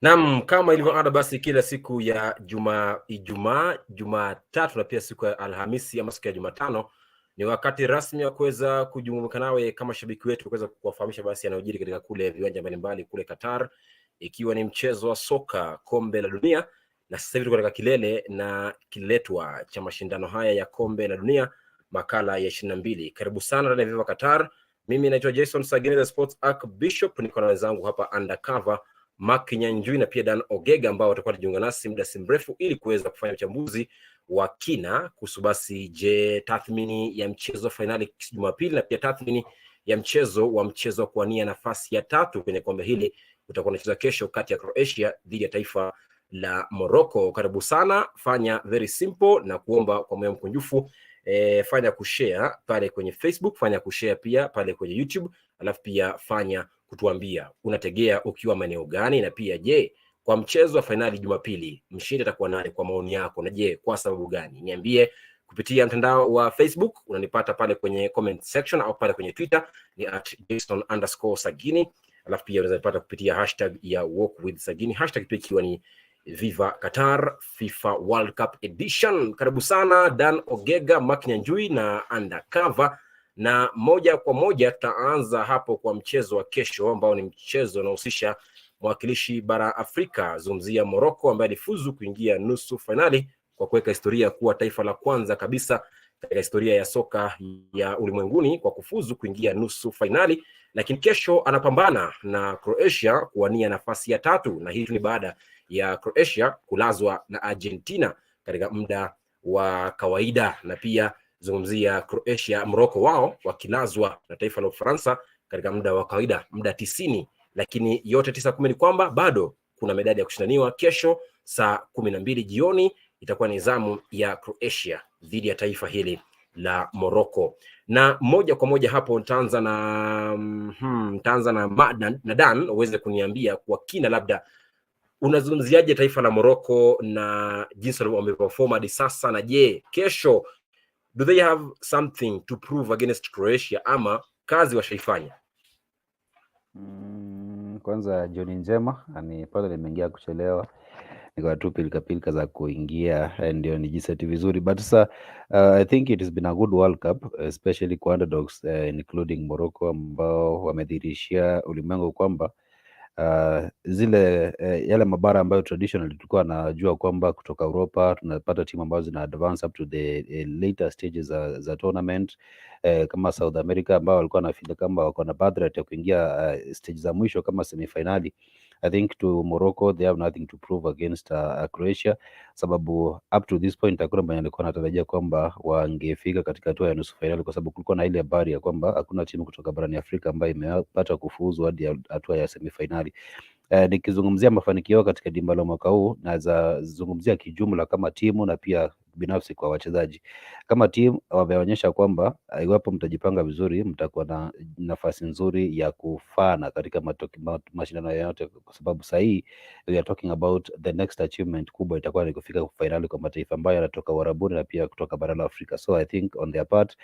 Naam, kama ilivyo ada basi kila siku ya Ijumaa, Jumatatu na pia siku ya Alhamisi ama siku ya Jumatano ni wakati rasmi wa kuweza kujumuika nawe kama shabiki wetu kuweza kuwafahamisha basi yanayojiri katika kule viwanja mbalimbali kule Qatar, ikiwa ni mchezo wa soka kombe la dunia, na sasa hivi tuko katika kilele na kiletwa cha mashindano haya ya kombe la dunia makala ya 22. Karibu sana ndani ya VivaQatar. Mimi naitwa Jason Sagini, the Sports Archbishop, niko na wenzangu hapa undercover Mark Nyanjui na pia Dan Ogega ambao watakuwa wakijiunga nasi muda si mrefu ili kuweza kufanya uchambuzi wa kina kuhusu basi tathmini ya mchezo wa finali Jumapili na pia tathmini ya mchezo wa kuwania nafasi ya 3 kwenye kombe hili utakuwa unachezwa kesho kati ya Croatia dhidi ya taifa la Morocco. Karibu sana, fanya very simple na kuomba kwa moyo mkunjufu fanya kushare pale kwenye Facebook, fanya kushare pia pale kwenye YouTube, alafu pia fanya kutuambia unategea ukiwa maeneo gani, na pia je, kwa mchezo wa finali Jumapili mshindi atakuwa nani kwa maoni yako, na je kwa sababu gani? Niambie kupitia mtandao wa Facebook, unanipata pale kwenye comment section au pale kwenye Twitter ni @jason_sagini, alafu pia unaweza nipata kupitia hashtag ya WALKWITHSAGINI, hashtag pia ikiwa ni VivaQatar FIFA World Cup Edition. Karibu sana Dan Ogega, Mark Nyanjui na undercover, na moja kwa moja tutaanza hapo kwa mchezo wa kesho ambao ni mchezo unaohusisha mwakilishi bara Afrika, zungumzia Morocco ambaye alifuzu kuingia nusu finali kwa kuweka historia kuwa taifa la kwanza kabisa katika historia ya soka ya ulimwenguni kwa kufuzu kuingia nusu finali, lakini kesho anapambana na Croatia kuwania nafasi ya 3, na hii ni baada ya Croatia kulazwa na Argentina katika muda wa kawaida, na pia zungumzia Morocco wao wakilazwa na taifa la Ufaransa katika muda wa kawaida, muda 90, lakini yote 9-10 ni kwamba bado kuna medali ya kushindaniwa. Kesho saa 12 jioni itakuwa ni zamu ya Croatia dhidi ya taifa hili la Morocco, na moja kwa moja hapo nitaanza na Dan uweze kuniambia kwa kina, labda unazungumziaje taifa la Morocco na jinsi wameperform hadi sasa, na je kesho do they have something to prove against Croatia ama kazi washaifanya? Kwanza jioni njema, ni pale nimeingia kuchelewa, nikawa tu pilika za kuingia ndio nijiseti vizuri, but sasa I think it has been a good World Cup, especially kwa underdogs, including Morocco ambao wamedhihirishia ulimwengu kwamba zile yale mabara ambayo traditionally tulikuwa najua kwamba kutoka Europa tunapata timu ambazo zina advance up to the later stages za tournament, kama South America ambao walikuwa nafikiri kama wako na birthright ya kuingia stage za mwisho kama semi-finali. I think to Morocco they have nothing to prove against Croatia, sababu up to this point hakuna mwenye alikuwa anatarajia kwamba wangefika katika hatua ya nusu finali, kwa sababu kulikuwa na ile habari ya kwamba hakuna timu kutoka barani Afrika ambayo imepata kufuzu hadi hatua ya semi-finali. Nikizungumzia mafanikio katika dimba la mwaka huu, naweza zungumzia kijumla kama timu na pia binafsi kwa wachezaji. Kama timu wameonyesha kwamba iwapo mtajipanga vizuri mtakuwa na nafasi nzuri ya kufana katika mashindano yote, kwa sababu sasa hii we are talking about the next achievement kubwa itakuwa ni kufika finali kwa mataifa ambayo yanatoka Uarabuni na pia kutoka bara la Afrika. So I think on their part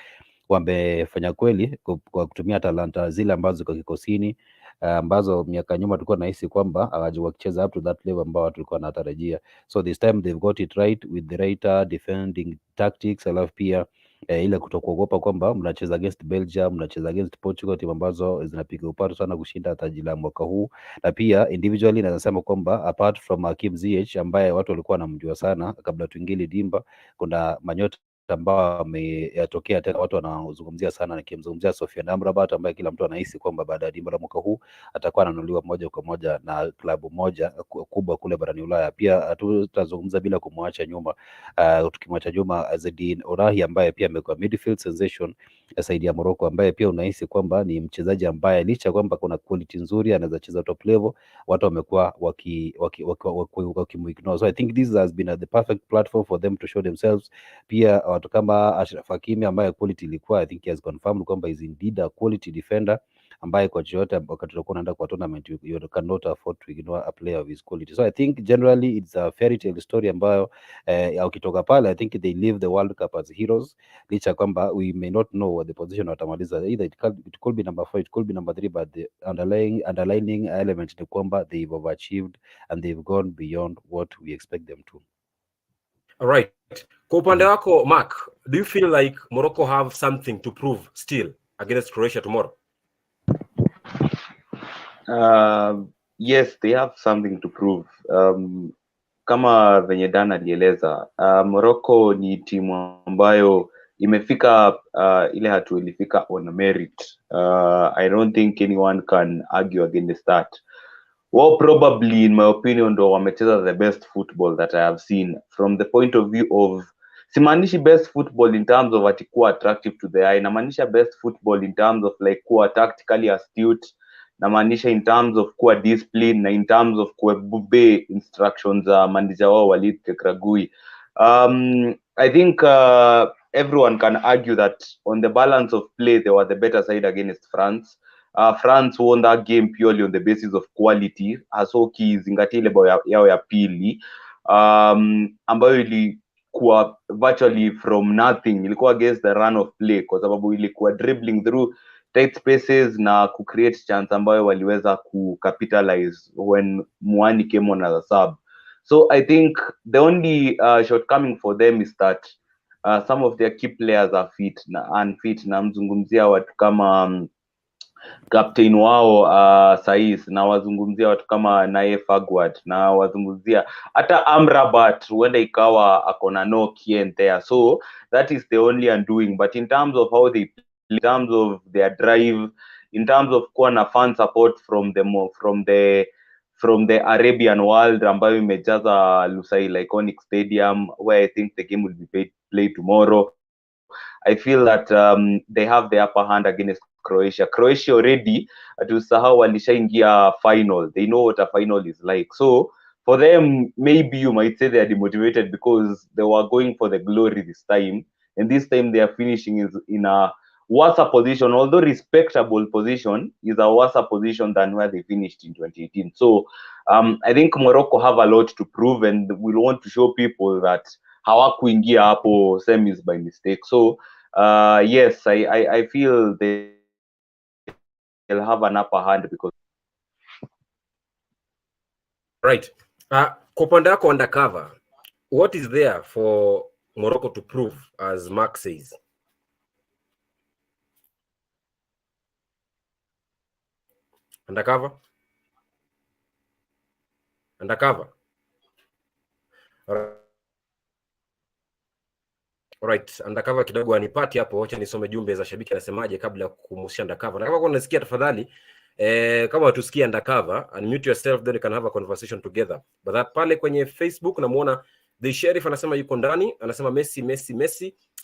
wamefanya kweli kwa kutumia talanta zile ambazo ziko kikosini, ambazo miaka nyuma tulikuwa nahisi kwamba hawakicheza up to that level ambao tulikuwa natarajia. So this time they've got it right with the right defending tactics, alafu pia ile kutokuogopa kwamba mnacheza against Belgium, mnacheza against Portugal, timu ambazo zinapiga upato sana kushinda taji la mwaka huu. Na pia individually nasema kwamba apart from Hakim Ziyech ambaye watu walikuwa wanamjua sana kabla tuingili dimba, kuna manyota ambao ameyatokea tena watu wanazungumzia sana, nikimzungumzia Sofiane Amrabat ambaye kila mtu anahisi kwamba baada ya dimba la mwaka huu atakuwa ananunuliwa moja kwa moja na klabu moja kubwa kule barani Ulaya. Pia tutazungumza bila kumwacha nyuma, tukimwacha nyuma Azedine Orahi ambaye pia amekuwa midfield sensation saidi ya Morocco, ambaye pia unahisi kwamba ni mchezaji ambaye licha kwamba kuna quality nzuri anaweza cheza top level, watu wamekuwa wakimuignore. So I think this has been the perfect platform for them to show themselves. Pia watu kama Ashraf Hakimi ambaye quality ilikuwa, I think he has confirmed kwamba is indeed a quality defender, ambaye coach yote wakati tutakuwa naenda kwa tournament you cannot afford to ignore a player of his quality. So I think generally it's a fairy tale story ambayo ukitoka pale I think they leave the World Cup as heroes, licha kwamba we may not know what the position watamaliza, either it could be number 4, it could be number 3, but the underlining element ni kwamba they've overachieved and they've gone beyond what we expect them to. All right. Kwa upande wako Mark, do you feel like Morocco have something to prove still against Croatia tomorrow? Yes, they have something to prove. Kama venye Dan alieleza, Morocco ni timu ambayo imefika ile hatua ilifika on merit. I don't think anyone can argue against that. Well, probably in my opinion ndo wamecheza the best football that I have seen from the point of view of, simaanishi best football in terms of atikuwa attractive to the eye, namaanisha best football in terms of like kuwa tactically astute, namaanisha in terms of kuwa discipline, na in terms of kuebube instructions za manager wao Walid Regragui. I think everyone can argue that on the balance of play they were the better side against France. France won that game purely on the basis of quality, hasoki zingatia ile bao yao ya pili ambayo ilikuwa virtually from nothing, ilikuwa against the run of play kwa sababu ilikuwa dribbling through tight spaces na ku create chance ambayo waliweza ku capitalize when Muani came on as a sub. So I think the only shortcoming for them is that some of their key players are unfit, na mzungumzia watu kama captain wao Saiz, na wazungumzia watu kama Naye Fagwad, na wazungumzia hata Amrabat huenda ikawa akona no key and there. So that is the only undoing, but in terms of how they play, in terms of their drive, in terms of kuwa na fan support from the Arabian world ambayo imejaza Lusail Iconic Stadium where I think the game will be played tomorrow, I feel that they have the upper hand against Croatia. Croatia already, tusahau walishaingia final. They know what a final is like. So for them, maybe you might say they are demotivated because they were going for the glory this time, and this time they are finishing in a worse position, although respectable position, is a worse position than where they finished in 2018. So I think Morocco have a lot to prove, and will want to show people that hawakuingia hapo semis by mistake. So yes, I feel they'll have an upper hand because right. Kwa upande wako undercover, what is there for Morocco to prove, as Mark says? Undercover? Alright, undercover kidogo anipati hapo, acha nisome jumbe za shabiki anasemaje kabla ya kumhusia undercover. Na kama unasikia tafadhali, kama watusikia undercover, unmute yourself, then you can have a conversation together. But that pale kwenye Facebook namuona The Sheriff anasema yuko ndani, anasema Messi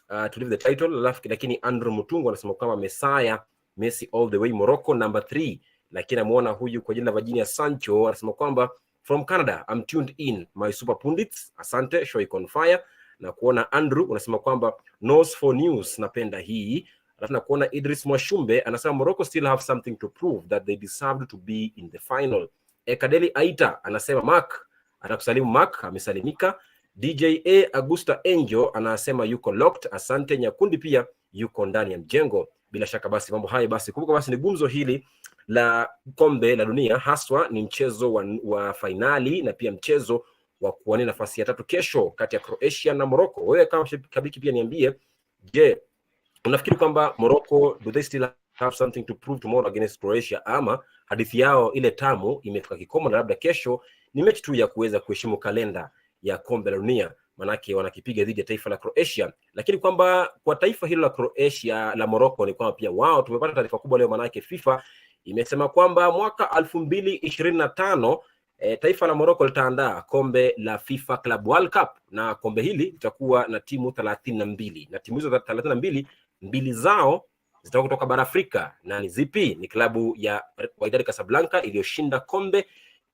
to leave the title. Lakini Andrew Mutungu anasema kama Messiah, Messi all the way, Morocco number 3. Lakini namuona huyu kwa jina la Virginia Sancho anasema kwamba from Canada, I'm tuned in, my super pundits, asante, show iko on fire. Na kuona Andrew unasema kwamba nose for news, napenda hii. Alafu na kuona Idris Mwashumbe anasema Morocco still have something to prove that they deserved to be in the final. Kadeli Aita anasema Mark, anakusalimu Mark, amesalimika. DJA Augusta Angel anasema yuko locked, asante. Nyakundi pia yuko ndani ya mjengo. Bila shaka basi mambo haya basi, kumbuka basi ni gumzo hili la kombe la dunia, haswa ni mchezo wa finali na pia mchezo wa kuwania nafasi ya 3 kesho kati ya Croatia na Morocco. Wewe kama shabiki pia niambie, je, unafikiri kwamba Morocco do they still have something to prove tomorrow against Croatia, ama hadithi yao ile tamu imefika kikomo na labda kesho ni mechi tu ya kuweza kuheshimu kalenda ya kombe la dunia, manake wanakipiga dhidi ya taifa la Croatia? Lakini kwamba kwa taifa hilo la Croatia la Morocco ni kwamba pia wao, tumepata taarifa kubwa leo, manake FIFA imesema kwamba mwaka 2025 taifa la Morocco litaandaa kombe la FIFA Club World Cup, na kombe hili litakuwa na timu 32, na timu hizo 32 mbili zao zitakuwa kutoka bara Afrika. Na ni zipi? Ni klabu ya Wydad Casablanca iliyoshinda kombe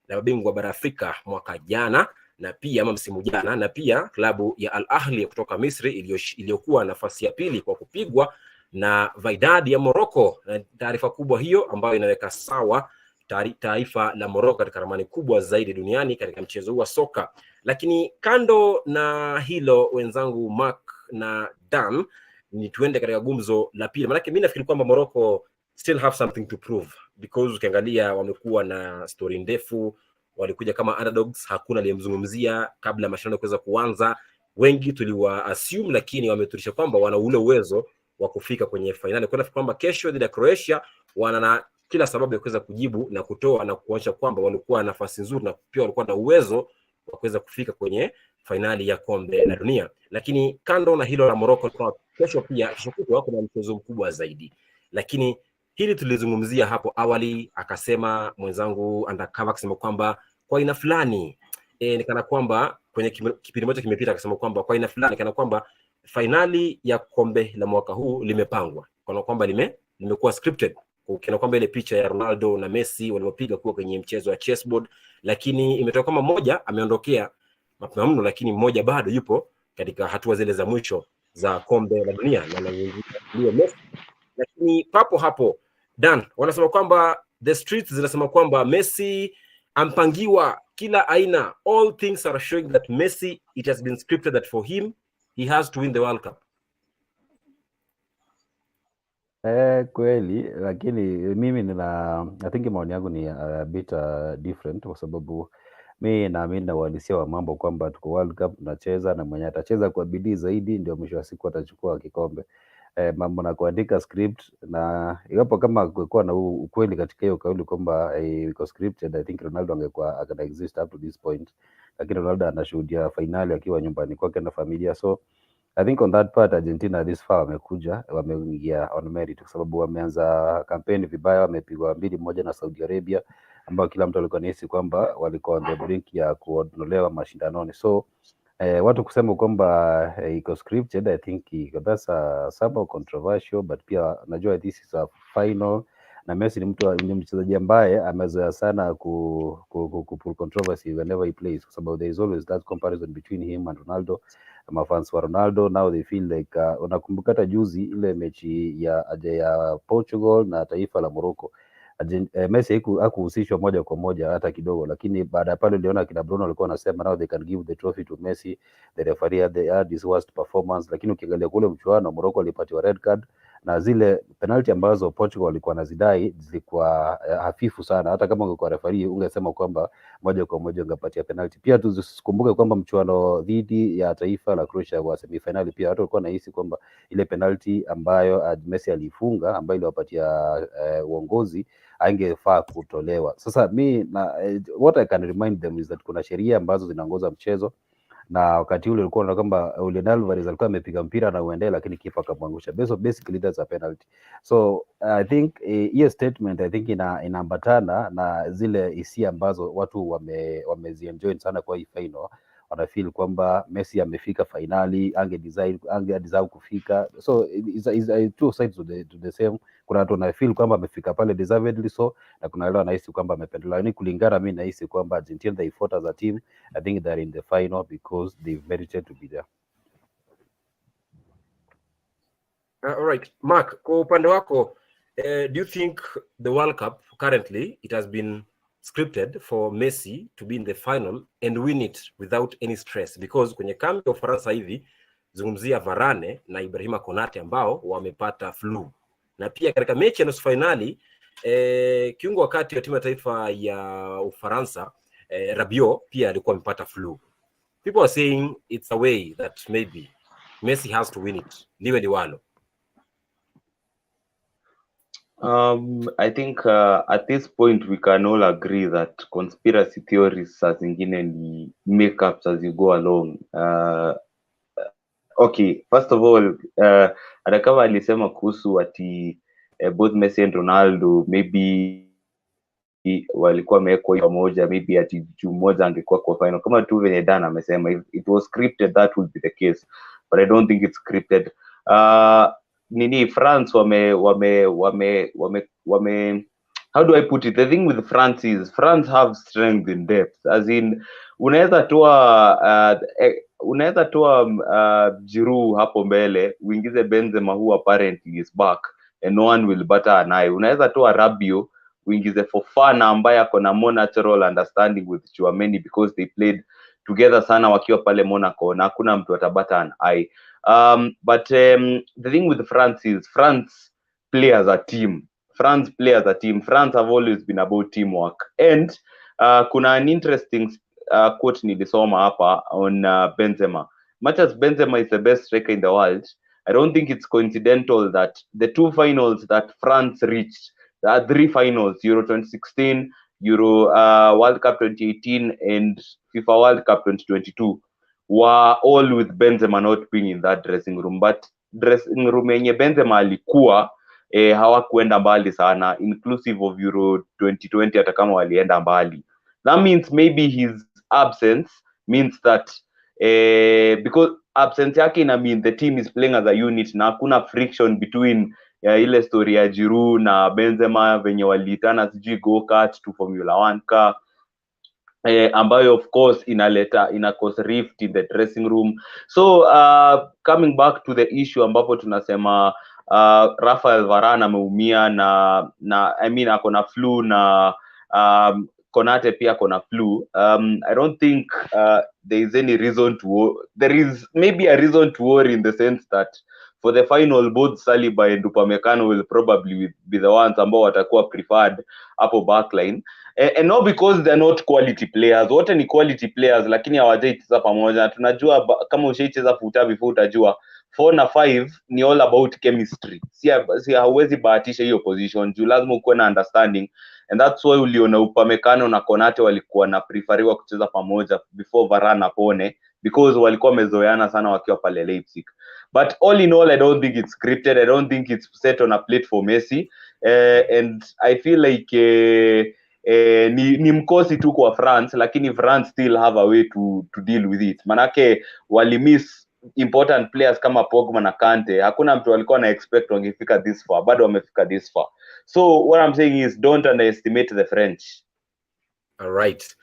la mabingwa bara Afrika mwaka jana na pia msimu jana, na pia klabu ya Al Ahly kutoka Misri iliyokuwa nafasi ya pili kwa kupigwa na Wydad ya Morocco. Na taarifa kubwa hiyo ambayo inaweka sawa taifa la Morocco katika ramani kubwa zaidi duniani katika mchezo huu wa soka. Lakini kando na hilo, wenzangu Mark na Dan, ni tuende katika gumzo la pili. Maana mimi nafikiri kwamba Morocco still have something to prove, because ukiangalia wamekuwa na story ndefu, walikuja kama underdogs, hakuna aliyemzungumzia kabla ya mashindano kuweza kuanza. Wengi tuliwa assume, lakini wameturisha kwamba wana ule uwezo wa kufika kwenye finali. Kwa nafikiri kwamba kesho dhidi ya Croatia wana kila sababu ya kuweza kujibu na kutoa na kuonyesha kwamba walikuwa na nafasi nzuri na pia walikuwa na uwezo wa kuweza kufika kwenye finali ya kombe la dunia. Lakini kando na hilo la Morocco, kwa kesho pia wako na mchezo mkubwa zaidi. Lakini hili tulizungumzia hapo awali, akasema mwenzangu Undercover akasema kwamba kwa aina fulani ni kana kwamba kwenye kipindi moja kimepita, akasema kwamba kwa aina fulani kana kwamba finali ya kombe la mwaka huu limepangwa, kana kwamba limekuwa scripted, kana kwamba ile picha ya Ronaldo na Messi walipopiga kuwa kwenye mchezo wa chessboard, lakini imetoka kama mmoja ameondokea mapema mno, lakini mmoja bado yupo katika hatua zile za mwisho za kombe la dunia na ndio Messi. Lakini papo hapo Dan, wanasema kwamba the streets zinasema kwamba Messi ampangiwa kila aina. All things are showing that Messi, it has been scripted that for him he has to win the World Cup. Kweli, lakini mimi I think maoni yangu ni a bit different, kwa sababu mimi naamini na uhalisia wa mambo kwamba tuko World Cup tunacheza, na mwenye atacheza kwa bidii zaidi ndio mwisho wa siku atachukua kikombe. Mambo na kuandika script, na iwapo kama kulikuwa na ukweli katika hiyo kauli kwamba iko scripted, I think Ronaldo angekuwa akana exist up to this point, lakini Ronaldo anashuhudia finali akiwa nyumbani kwake na familia. So I think on that part Argentina this far wameingia on merit, kwa sababu wameanza kampeni vibaya, wamepigwa 2-1 na Saudi Arabia, ambao kila mtu alikuwa anahisi kwamba walikuwa on the brink ya kuondolewa mashindanoni. So watu kusema kwamba iko scripted, I think that's somehow controversial, but pia najua this is a final, na Messi ni mchezaji ambaye amezoea sana ku controversy whenever he plays, kwa sababu there is always that comparison between him and Ronaldo. Mafans wa Ronaldo now they feel like unakumbuka hata juzi ile mechi ya Portugal na taifa la Morocco, Messi hakuhusishwa moja kwa moja hata kidogo, lakini baada ya pale niliona kina Bruno alikuwa anasema now they can give the trophy to Messi, the referee had his worst performance. Lakini ukiangalia kule mchuano, Morocco alipatiwa red card, na zile penalty ambazo Portugal walikuwa nazidai zilikuwa hafifu sana. Hata kama ungekuwa referee ungesema kwamba moja kwa moja ungepatia penalty. Pia tusikumbuke kwamba mchuano dhidi ya taifa la Croatia wa semifinali, pia watu walikuwa nahisi kwamba ile penalty ambayo Messi alifunga, ambayo iliwapatia uongozi, haingefaa kutolewa. Sasa what I can remind them is that kuna sheria ambazo zinaongoza mchezo, na wakati ule ulikuwa kwamba Julian Alvarez alikuwa amepiga mpira na uendelee, lakini kipa akamwangusha. Basically that's a penalty. So I think hiyo statement I think inaambatana na zile hisia ambazo watu wamezienjoy sana kwa hii final. Wana feel kwamba Messi amefika finali, ange deserve kufika. So it's two sides to the same. Kuna watu wana feel kwamba amefika pale deservedly, so na kuna wale wanahisi kwamba amependelewa. Ni kulingana, mimi nahisi kwamba Argentina they fought as a team. I think they're in the final because they merited to be there. All right, Mark, kwa upande wako, do you think the World Cup currently it has been scripted for Messi to be in the final and win it without any stress? Because kwenye kambi ya Ufaransa hivi zungumzia Varane na Ibrahima Konate ambao wamepata flu, na pia katika mechi ya nusu finali kiungo wakati wa timu ya taifa ya Ufaransa Rabiot pia alikuwa amepata flu. People are saying it's a way that maybe Messi has to win it liwe liwalo. I think at this point we can all agree that conspiracy theories saa zingine ni makeups as you go along. Okay, first of all, Adakava alisema kuhusu ati both Messi and Ronaldo maybe walikuwa wamewekwa pamoja, maybe ati juu moja angekuwa kwa final. Kama tu venye Dan amesema, if it was scripted that would be the case, but I don't think it's scripted. France how do I put it? The thing with France is France have strength in depth, as in unaweza toa Giroud hapo mbele uingize Benzema who apparently is back and no one will butter an eye. Unaweza toa Rabiot uingize Fofana ambaye ako na more natural understanding with Chouameni because they played together sana wakiwa pale Monaco na hakuna mtu atabata an eye. But the thing with France is France play as a team. France have always been about teamwork. And kuna an interesting quote nilisoma hapa on Benzema. Much as Benzema is the best striker in the world, I don't think it's coincidental that the two finals that France reached, the three finals, Euro 2016, Euro World Cup 2018, and FIFA World Cup 2022, were all with Benzema not being in that dressing room. But dressing room yenye Benzema alikuwa hawakuenda mbali sana, inclusive of Euro 2020 hata kama walienda mbali. That means maybe his absence means that because absence yake ina mean the team is playing as a unit na hakuna friction between ile story ya Giroud na Benzema venye waliitana sijui go-kart to Formula 1 car, ambayo of course ina cause rift in the dressing room. So coming back to the issue ambapo tunasema Rafael Varane ameumia na I mean ako na flu na Konate pia ako na flu. I don't think there is any reason to there is maybe a reason to worry in the sense that for the final both Saliba and Upamecano will probably be the ones ambao watakuwa preferred hapo backline, and not because they're not quality players. Wote ni quality players lakini hawajaicheza pamoja. Tunajua kama ushaicheza futa before utajua 4 na 5 ni all about chemistry. Si hauwezi bahatisha hiyo position juu lazima ukuwe na understanding, and that's why uliona Upamecano na Konate walikuwa na preferiwa kucheza pamoja before Varane apone, because walikuwa wamezoeana sana wakiwa pale Leipzig. But all in all, I don't think it's scripted. I don't think it's set on a plate for Messi, and I feel like ni mkosi tu kwa France, lakini France still have a way to deal with it. Manake wali miss important players kama Pogba na Kante. Hakuna mtu alikuwa na expect wangefika this far, bado wamefika this far. So what I'm saying is don't underestimate the French. All right.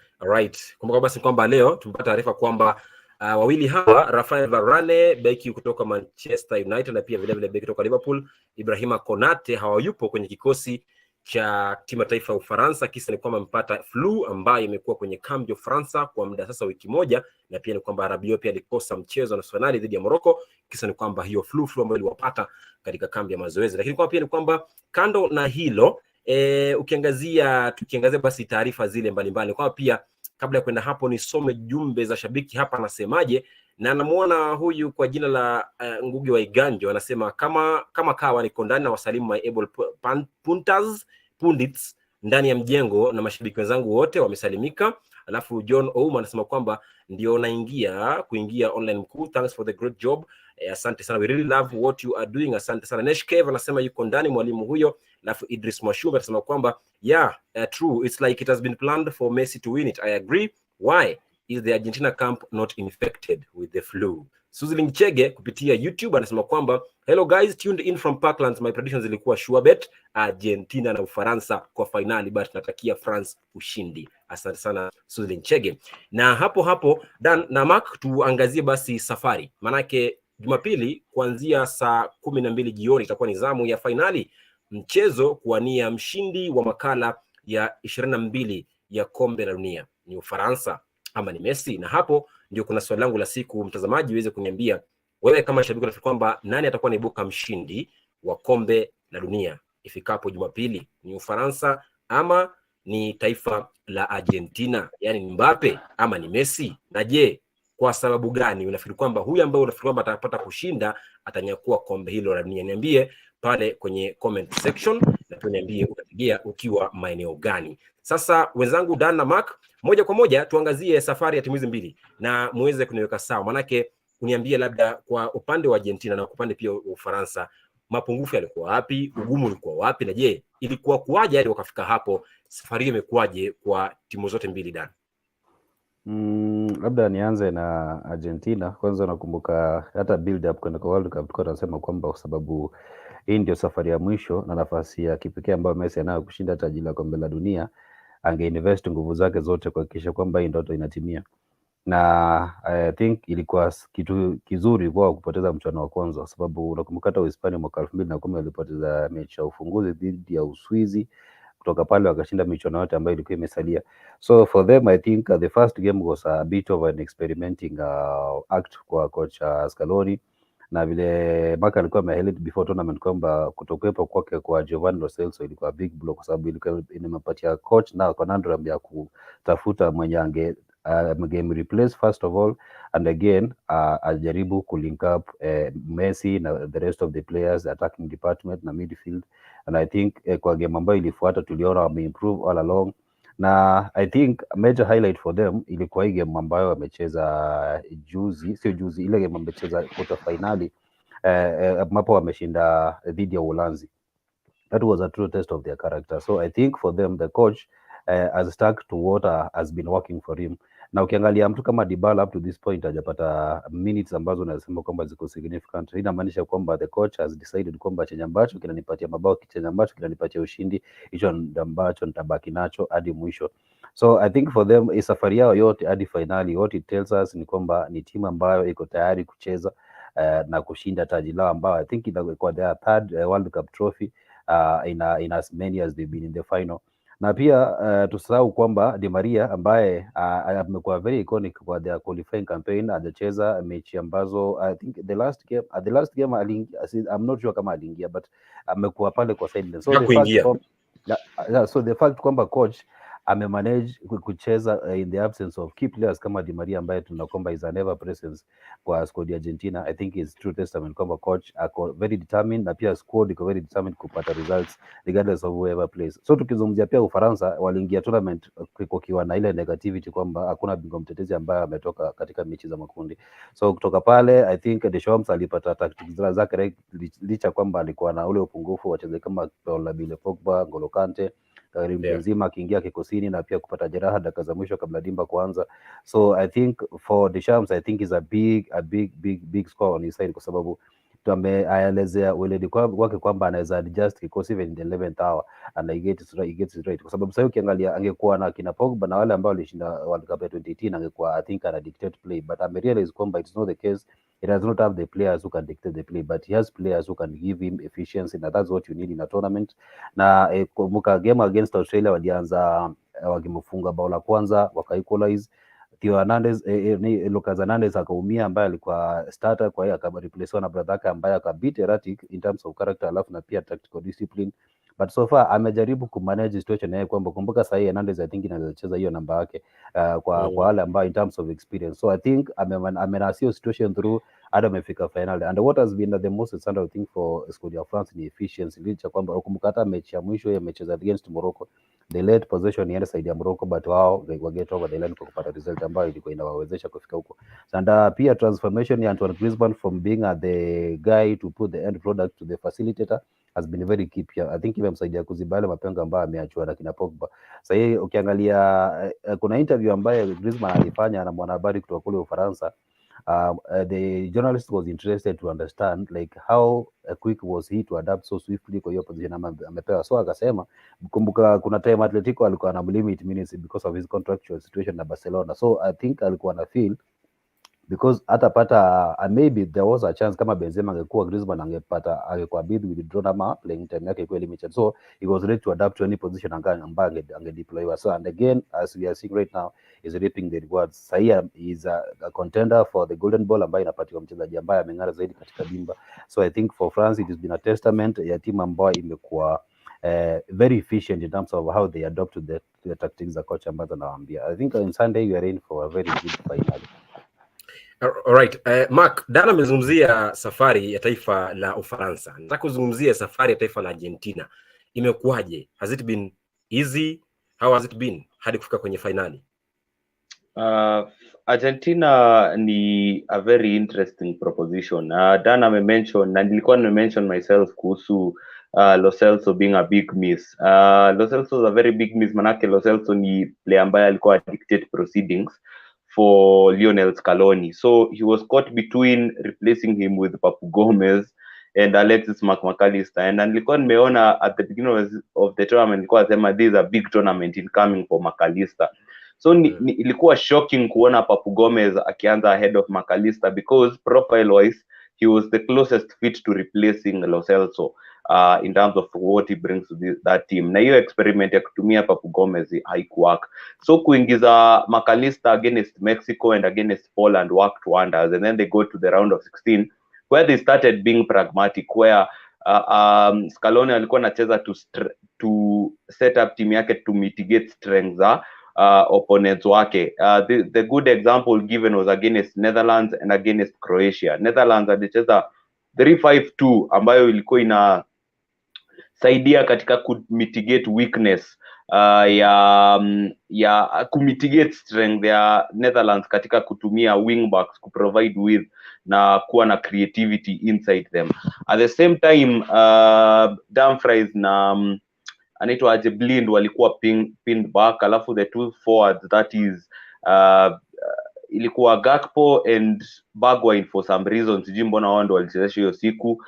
Kumbuka basi kwamba leo tumepata taarifa kwamba wawili hawa, Rafael Varane beki kutoka Manchester United na pia vile vile beki kutoka Liverpool Ibrahima Konate hawayupo kwenye kikosi cha timu taifa ya Ufaransa. Kisa ni kwamba mpata flu ambayo imekuwa kwenye kambi ya Ufaransa kwa muda sasa wiki moja, na pia ni kwamba Rabiot pia alikosa mchezo na finali dhidi ya Morocco. Kisa ni kwamba hiyo flu ambayo iliwapata katika kambi ya mazoezi. Lakini kwa pia ni kwamba kando na hilo tukiangazia basi taarifa zile mbalimbali, kwa pia kabla ya kwenda hapo nisome jumbe za shabiki hapa anasemaje, na namuona huyu kwa jina la Ngugi wa Iganjo anasema kama kawa niko ndani na wasalimu my able pundits ndani ya mjengo na mashabiki wenzangu wote wamesalimika. Alafu John Ouma anasema kwamba ndio kuingia online mkuu, thanks for the great job. Asante sana, we really love what you are doing. Asante sana. Neshkev anasema yuko ndani mwalimu huyo. Alafu Idris Mwashumbe anasema kwamba true, it's like it has been planned for Messi to win it. I agree. Why is the Argentina camp not infected with the flu? Suzling Chege kupitia YouTube anasema kwamba hello guys, tuned in from Parklands. My predictions zilikuwa sure bet Argentina na Ufaransa kwa finali, but natakia France ushindi. Asante sana Suzling Chege. Na hapo Dan na Mark tuangazie basi safari. Manake Jumapili kuanzia saa 12 jioni itakuwa ni zamu ya finali, mchezo kuwania mshindi wa makala ya 22 ya kombe la dunia. Ni Ufaransa ama ni Messi? Na hapo ndio kuna swali langu la siku, mtazamaji uweze kuniambia wewe kama shabiki unafikiri kwamba nani atakuwa naibuka mshindi wa kombe la dunia ifikapo Jumapili? Ni Ufaransa ama ni taifa la Argentina, yani ni Mbappe ama ni Messi? Na je, kwa sababu gani unafikiri kwamba huyu ambaye unafikiri kwamba atapata kushinda atanyakua kombe hilo la dunia? Niambie pale kwenye comment section, na pia niambie unapigia ukiwa maeneo gani. Sasa wenzangu Dan na Mark, moja kwa moja tuangazie safari ya timu hizi mbili na muweze kuniweka sawa. Manake uniambie labda kwa upande wa Argentina na upande pia wa Ufaransa, mapungufu yalikuwa wapi, ugumu ulikuwa wapi, na je ilikuwa kuaje hadi wakafika hapo? Safari hiyo imekuaje kwa timu zote mbili Dan? Labda nianze na Argentina. Kwanza nakumbuka hata build up kwenda kwa World Cup tulikuwa tunasema kwamba kwa sababu hii ndio safari ya mwisho na nafasi ya kipekee ambayo Messi anayo kushinda taji la kombe la dunia, angeinvest nguvu zake zote kuhakikisha kwamba hii ndoto inatimia. Na I think ilikuwa kitu kizuri kwa kupoteza mchuano wa kwanza, kwa sababu unakumbuka hata Uhispania mwaka 2010 walipoteza mechi ya ufunguzi dhidi ya Uswizi. Kutoka pale wakashinda michuano yote ambayo ilikuwa imesalia. So for them I think the first game was a bit of an experimenting act kwa coach Scaloni, na vile Mark alikuwa amehighlight before tournament kwamba kutokuwepo kwake kwa Giovanni Lo Celso ilikuwa big blow, kwa sababu ilikuwa inampatia coach na conundrum ya kutafuta mwenye game replace first of all, and again ajaribu kulink up Messi na the rest of the players, attacking department na midfield. And I think kwa game ambayo ilifuata tuliona wameimprove all along, na I think major highlight for them ilikuwa hii game ambayo wamecheza sio juzi, ile game wamecheza quarter finali ambapo wameshinda dhidi ya Uholanzi. That was a true test of their character. So I think for them the coach has stuck to what has been working for him. Na ukiangalia mtu kama Dybala up to this point hajapata minutes ambazo nasema kwamba ziko significant. Hii inamaanisha kwamba the coach has decided kwamba chenye ambacho kinanipatia mabao, chenye ambacho kinanipatia ushindi, hicho ndio ambacho nitabaki nacho hadi mwisho. So I think for them safari yao yote hadi finali, what it tells us ni kwamba ni timu ambayo iko tayari kucheza na kushinda taji lao ambao I think itakuwa their third World Cup trophy in as many as they've been in the final. Na pia tusahau kwamba Di Maria ambaye amekuwa very iconic kwa their qualifying campaign, hajacheza mechi ambazo I think the last game I'm not sure kama aliingia, but amekuwa pale kwa sideline. So the fact kwamba coach amemanage kucheza in the absence of key players kama Di Maria ambaye tunakwamba is an ever presence kwa squad ya Argentina, I think is true testament kwamba coach ako very determined na pia squad iko very determined kupata results regardless of whoever plays. So tukizungumzia pia Ufaransa, waliingia tournament kukiwa na ile negativity kwamba hakuna bingwa mtetezi ambaye ametoka katika mechi za makundi. So kutoka pale I think Deschamps alipata tactics zake licha kwamba alikuwa na ule upungufu wachezaji kama Labile, Pogba, N'Golo Kante, Benzema akiingia kikosini na pia kupata jeraha dakika za mwisho kabla dimba kuanza. So I think for Deschamps I think is a big score on his side, kwa sababu aelezea weledi wake kwamba anaweza adjust kikosi even in the 11th hour and he gets it right, kwa sababu sasa ukiangalia angekuwa na kina Pogba na wale ambao walishinda World Cup 2018 angekuwa I think ana dictate play, but I realize kwamba it's not the case. He does not have the players who can dictate the play, but he has players who can give him efficiency, and that's what you need in a tournament. Na kumbuka game against Australia walianza wakimfunga bao la kwanza waka equalize. Theo Hernandez Lucas Hernandez akaumia ambaye alikuwa starter, kwa hiyo akaba replacewa na brother yake ambaye akabit erratic in terms of character alafu na pia tactical discipline, but so far amejaribu kumanage situation yake kwamba kumbuka sasa Hernandez I think anacheza hiyo namba yake kwa wale ambao in terms of experience. So I think amenasio situation through hadi amefika final, and what has been the most standout thing for squad ya France ni efficiency, licha kwamba ukumbuka hata mechi ya mwisho ya mechi against Morocco they led possession yende side ya Morocco, but wao they get over the line kwa kupata result ambayo ilikuwa inawawezesha kufika huko. And pia transformation ya Antoine Griezmann from being the guy to put the end product to the facilitator has been very key here. I think imemsaidia kuzibale mapengo ambayo ameachwa na kina Pogba. Sasa hii ukiangalia kuna interview ambayo Griezmann alifanya na mwanahabari kutoka kule Ufaransa. The journalist was interested to understand like how quick was he to adapt so swiftly kwa hiyo position amepewa. So akasema kumbuka kuna time Atletico alikuwa na limit minutes because of his contractual situation na Barcelona. So I think alikuwa na feel because atapata maybe there was a chance kama Benzema angekuwa Griezmann angekuwa bid withdrawn ama playing time yake ilikuwa limited, so he was ready to adapt to any position ambayo angedeploywa. So and again as we are seeing right now is reaping the rewards. Sahia is a contender for the golden ball ambayo inapatiwa mchezaji ambaye ameng'ara zaidi katika dimba. So I think for France it has been a testament ya timu ambayo imekuwa very efficient in terms of how they adopt to the tactics za coach ambazo nawaambia. I think on Sunday we are in for a very good final. Alright, Mark, Dana amezungumzia safari ya taifa la Ufaransa. Nataka kuzungumzia safari ya taifa la Argentina. Imekuwaje? Has it been easy? How has it been hadi kufika kwenye finali? Argentina ni a very interesting proposition. Dana amemention na nilikuwa nimemention myself kuhusu Lo Celso being a big miss. Lo Celso is a very big miss, manake Lo Celso ni player ambaye alikuwa dictate proceedings for Lionel Scaloni. So he was caught between replacing him with Papu Gomez and Alexis McAllister, and nilikuwa nimeona at the beginning of the tournament nilikuwa nasema this is a big tournament incoming for McAllister. So ilikuwa shocking kuona Papu Gomez akianza ahead of McAllister, because profile wise he was the closest fit to replacing Lo Celso in terms of what he brings to that team. Na hiyo experiment ya kutumia Papu Gomez haikuwork. So kuingiza McAllister against Mexico and against Poland worked wonders, and then they go to the round of 16 where they started being pragmatic, where Scaloni alikuwa anacheza to set up team yake to mitigate strengths opponents wake. The good example given was against Netherlands and against Croatia. Netherlands alicheza 3-5-2 ambayo ilikuwa inasaidia katika mitigate weakness ya kumitigate strength ya Netherlands katika kutumia wingbacks kuprovide width na kuwa na creativity inside them. At the same time Dumfries na anaitwa aje Blind walikuwa pinned back, alafu the two forwards, that is ilikuwa Gakpo and Bergwijn for some reasons, sijui mbona wao ndio walichezesha hiyo siku,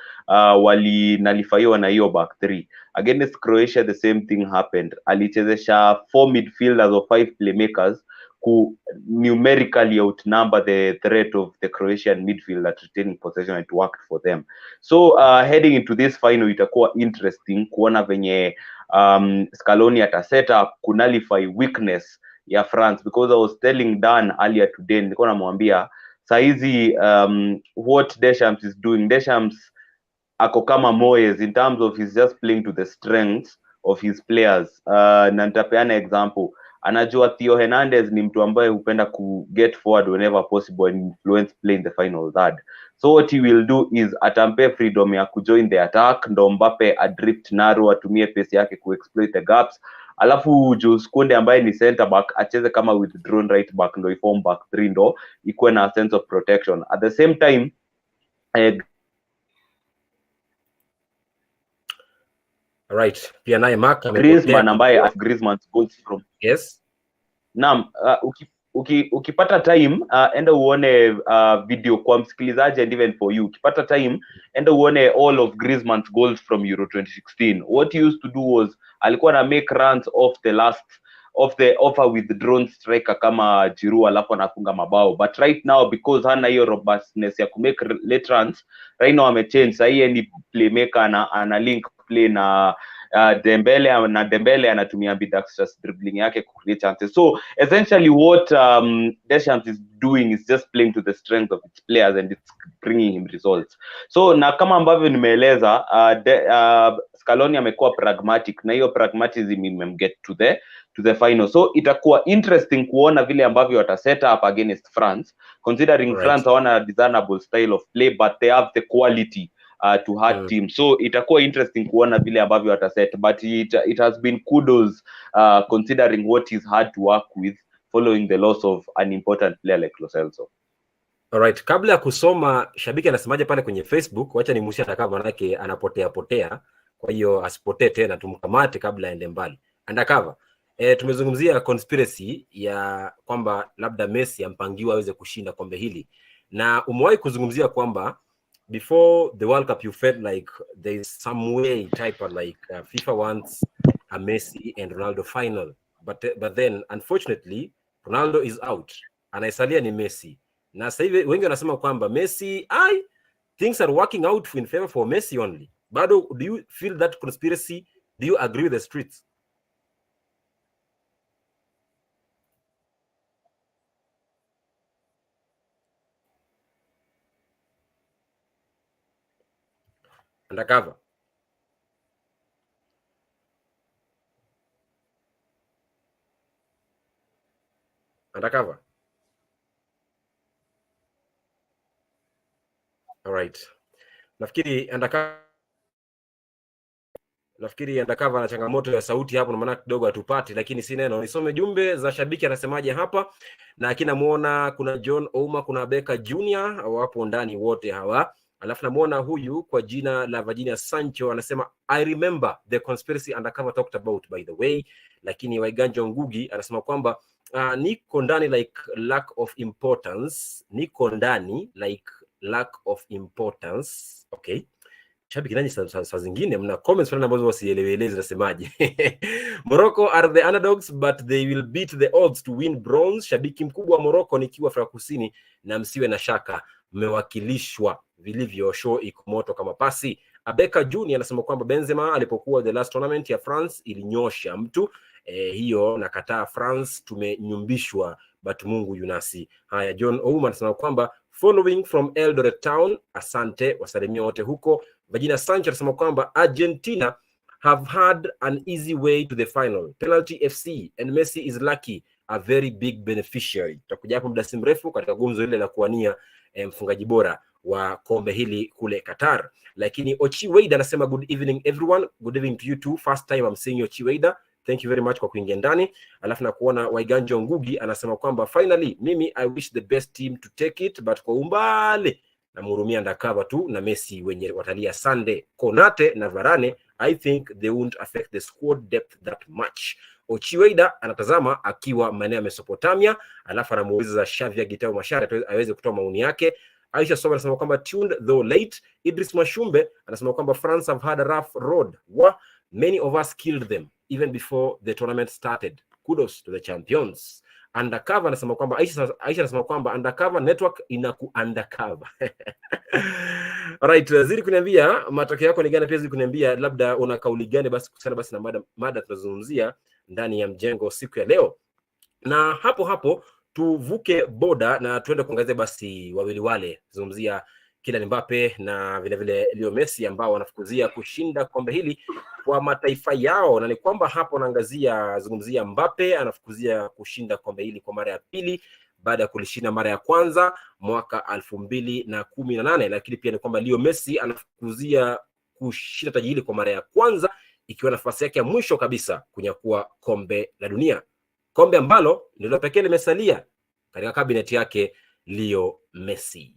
walinalifaiwa na hiyo back 3. Against Croatia the same thing happened, alichezesha 4 midfielders or 5 playmakers who numerically outnumber the threat of the Croatian midfield at retaining possession, and it worked for them. So heading into this final itakuwa interesting kuona venye Scaloni ata set up kunalify weakness ya France, because I was telling Dan earlier today, nilikuwa namwambia saizi what Deschamps is doing, Deschamps ako kama Moyes in terms of he's just playing to the strengths of his players. Na nitapeana example, anajua Theo Hernandez ni mtu ambaye hupenda ku get forward whenever possible and influence play in the final third. So what he will do is atampe freedom ya kujoin the attack, ndo Mbappe adrift narrow, atumie pace yake ku exploit the gaps, alafu Jules Kounde ambaye ni center back acheze kama withdrawn right back, ndo iform back 3, ndo ikuwe na sense of protection. At the same time right, pia naye Mark Griezmann ambaye Griezmann's goals from Naam, ukipata time enda uone video kwa msikilizaji, and even for you, ukipata time enda uone all of Griezmann's goals from Euro 2016. What he used to do was alikuwa na make runs off the offer withdrawn striker kama Giroud, alafu anafunga mabao. But right now, because hana hiyo robustness ya ku make late runs, right now amechange. Sasa yeye ni playmaker ana link play na Dembele anatumia ambidextrous dribbling yake ku create chances. So essentially what Deschamps is doing is just playing to the strength of its players, and it's bringing him results. So na kama ambavyo nimeeleza, Scaloni amekuwa pragmatic, na hiyo pragmatism imemget to the final. So itakuwa interesting kuona vile ambavyo wata set up against France, considering France hawana a discernible style of play, but they have the quality to hard team. So itakuwa interesting kuona vile ambavyo wata set, but it has been kudos considering what is hard to work with following the loss of an important player like Lo Celso. Alright, kabla ya kusoma shabiki anasemaje pale kwenye Facebook, wacha nimushie atakava, manake anapotea, kwa hiyo asipotee tena, tumkamate kabla aende mbali. Undercover, tumezungumzia conspiracy ya kwamba labda Messi ampangiwa aweze kushinda kombe hili, na umewahi kuzungumzia kwamba before the World Cup you felt like there is some way type of like FIFA wants a Messi and Ronaldo final, but then unfortunately Ronaldo is out, anaisalia ni Messi. Na sasa hivi wengi wanasema kwamba Messi, things are working out in favor for Messi only. Bado, do you feel that conspiracy? Do you agree with the streets? Undercover. Undercover. All right. Nafikiri Undercover na changamoto ya sauti hapo, na maana kidogo hatupati, lakini si neno. Nisome jumbe za shabiki anasemaje hapa, na akina muona kuna John Ouma, kuna Beka Junior, wapo ndani wote hawa. Alafu namuona huyu kwa jina la Virginia Sancho anasema I remember the conspiracy Undercover talked about by the way. Lakini Waiganjo Ngugi anasema kwamba niko ndani like lack of importance. Okay. shabiki nani saa zingine mna comments fulani ambazo wasielewelezi nasemaje. Morocco are the underdogs but they will beat the odds to win bronze. Shabiki mkubwa wa Morocco nikiwa Afrika Kusini, na msiwe na shaka, mmewakilishwa vilivyo, show iko moto kama pasi. Abeka Junior anasema kwamba Benzema alipokuwa the last tournament ya France ilinyosha mtu. Hiyo nakataa, France tumenyumbishwa, but Mungu yunasi. Haya, John Ouma anasema kwamba following from Eldoret Town, asante, wasalimia wote huko. Vagina Sanchez anasema kwamba Argentina have had an easy way to the final. Penalty FC and Messi is lucky, a very big beneficiary. Tutakuja hapo muda si mrefu katika gumzo ile la kuania mfungaji bora wa kombe hili kule Qatar. Lakini Ochi Weida anasema good evening everyone. Good evening to you too. First time I'm seeing Ochi Weida. Thank you very much kwa kuingia ndani. Alafu na kuona Waiganjo Ngugi anasema kwamba finally mimi I wish the best team to take it, but kwa umbali na mhurumia ndakava tu na Messi wenye watalia Sunday. Konate na Varane, I think they won't affect the squad depth that much. Ochiweida anatazama akiwa maeneo ya Mesopotamia, alafu anamuuliza Xavier Gitau Mashare aweze kutoa maoni yake. Aisha Soba anasema kwamba tuned though late. Idris Mashumbe anasema kwamba France have had a rough road. Many of us killed them even before the tournament started. Kudos to the champions. Undercover anasema kwamba Aisha anasema kwamba undercover network inaku undercover. Alright, zidi kuniambia matokeo yako ni gani, pia zidi kuniambia labda una kauli gani basi kuhusiana basi na mada tunazungumzia ndani ya mjengo siku ya leo. Na hapo tuvuke boda na tuende kuangazia basi wawili wale, zungumzia Kylian Mbappe na vile vile Leo Messi ambao wanafukuzia kushinda kombe hili kwa mataifa yao. Na ni kwamba hapo naangazia zungumzia Mbappe anafukuzia kushinda kombe hili kwa mara ya pili baada ya kulishinda mara ya kwanza mwaka 2018, lakini pia ni kwamba Leo Messi anafukuzia kushinda taji hili kwa mara ya kwanza ikiwa nafasi yake ya mwisho kabisa kunyakua kombe la dunia, kombe ambalo ndilo pekee limesalia katika kabineti yake Leo Messi.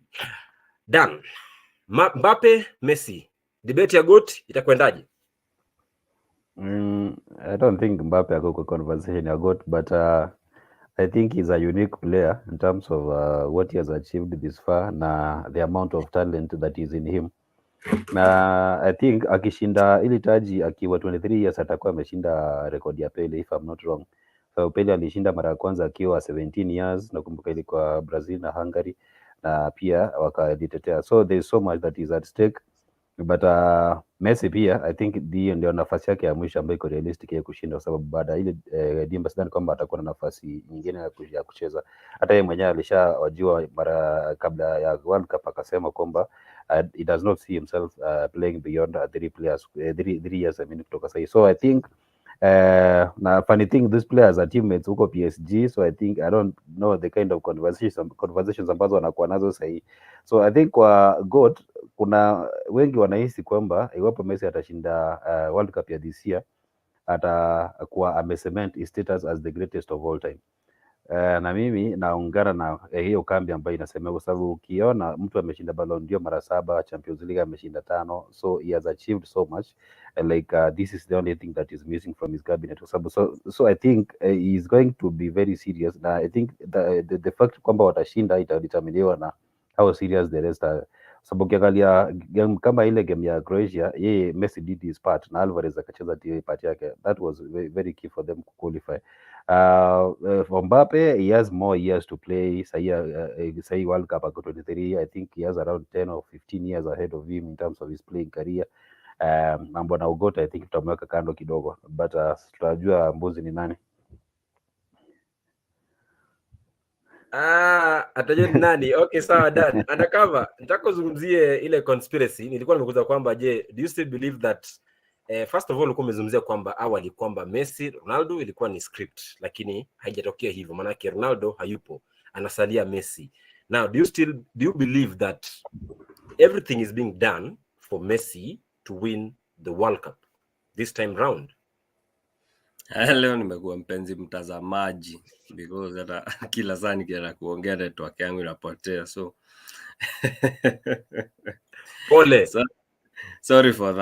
Dan, Mbappe, Messi, debate ya GOAT itakwendaje? I don't think Mbappe ako kwa conversation ya GOAT, but I think he's a unique player in terms of what he has achieved this far na the amount of talent that is in him. Na I think akishinda ili taji akiwa 23 years atakuwa ameshinda rekodi ya Pele if I'm not wrong. So Pele alishinda mara ya kwanza akiwa 17 years, nakumbuka ilikuwa Brazil na Hungary, na pia wakajitetea. So there's so much that is at stake, but Messi pia I think ndio nafasi yake ya mwisho ambayo iko realistic ya kushinda, kwa sababu baada ile dimba sidhani kwamba atakuwa na nafasi nyingine ya kucheza. Hata yeye mwenyewe alishawajua mara kabla ya World Cup akasema kwamba he does not see himself playing beyond 3 years I mean kutoka sasa. So I think na funny thing, these players are teammates huko PSG, so I think I don't know the kind of conversations ambazo wanakuwa nazo sasa. So I think kwa GOAT kuna wengi wanahisi kwamba iwapo Messi atashinda World Cup ya this year atakuwa amecement his status as the greatest of all time. Na mimi naungana na hiyo kambi ambayo inasema, kwa sababu ukiona mtu ameshinda Ballon d'Or mara 7, Champions League ameshinda 5, so he has achieved so much, like this is the only thing that is missing from his cabinet. So I think he is going to be very serious, na I think the fact kwamba watashinda itadeterminiwa na how serious the rest are. Sababu ukiangalia game kama ile game ya Croatia, yeye Messi did his part na Alvarez akacheza part yake. That was very, very key for them to qualify. For Mbappe, he has more years to play. Say World Cup ako 23, I think he has around 10 or 15 years ahead of him in terms of his playing career. Mambo na ugota I think tutamweka kando kidogo, but tutajua mbuzi ni nani. Atajua ni nani? Okay, sawa Dan. Undercover, nataka kuzungumzie ile conspiracy. Nilikuwa nimekuuliza kwamba do you still believe that first of all ulikuwa umezungumzia kwamba awali kwamba Messi, Ronaldo ilikuwa ni script, lakini haijatokea hivyo, maana yake Ronaldo hayupo, anasalia Messi. Now, do you believe that everything is being done for Messi to win the World Cup this time round? Leo nimekuwa mpenzi mtazamaji because hata kila saa nikienda kuongea network yangu inapotea, so Pole. Sorry for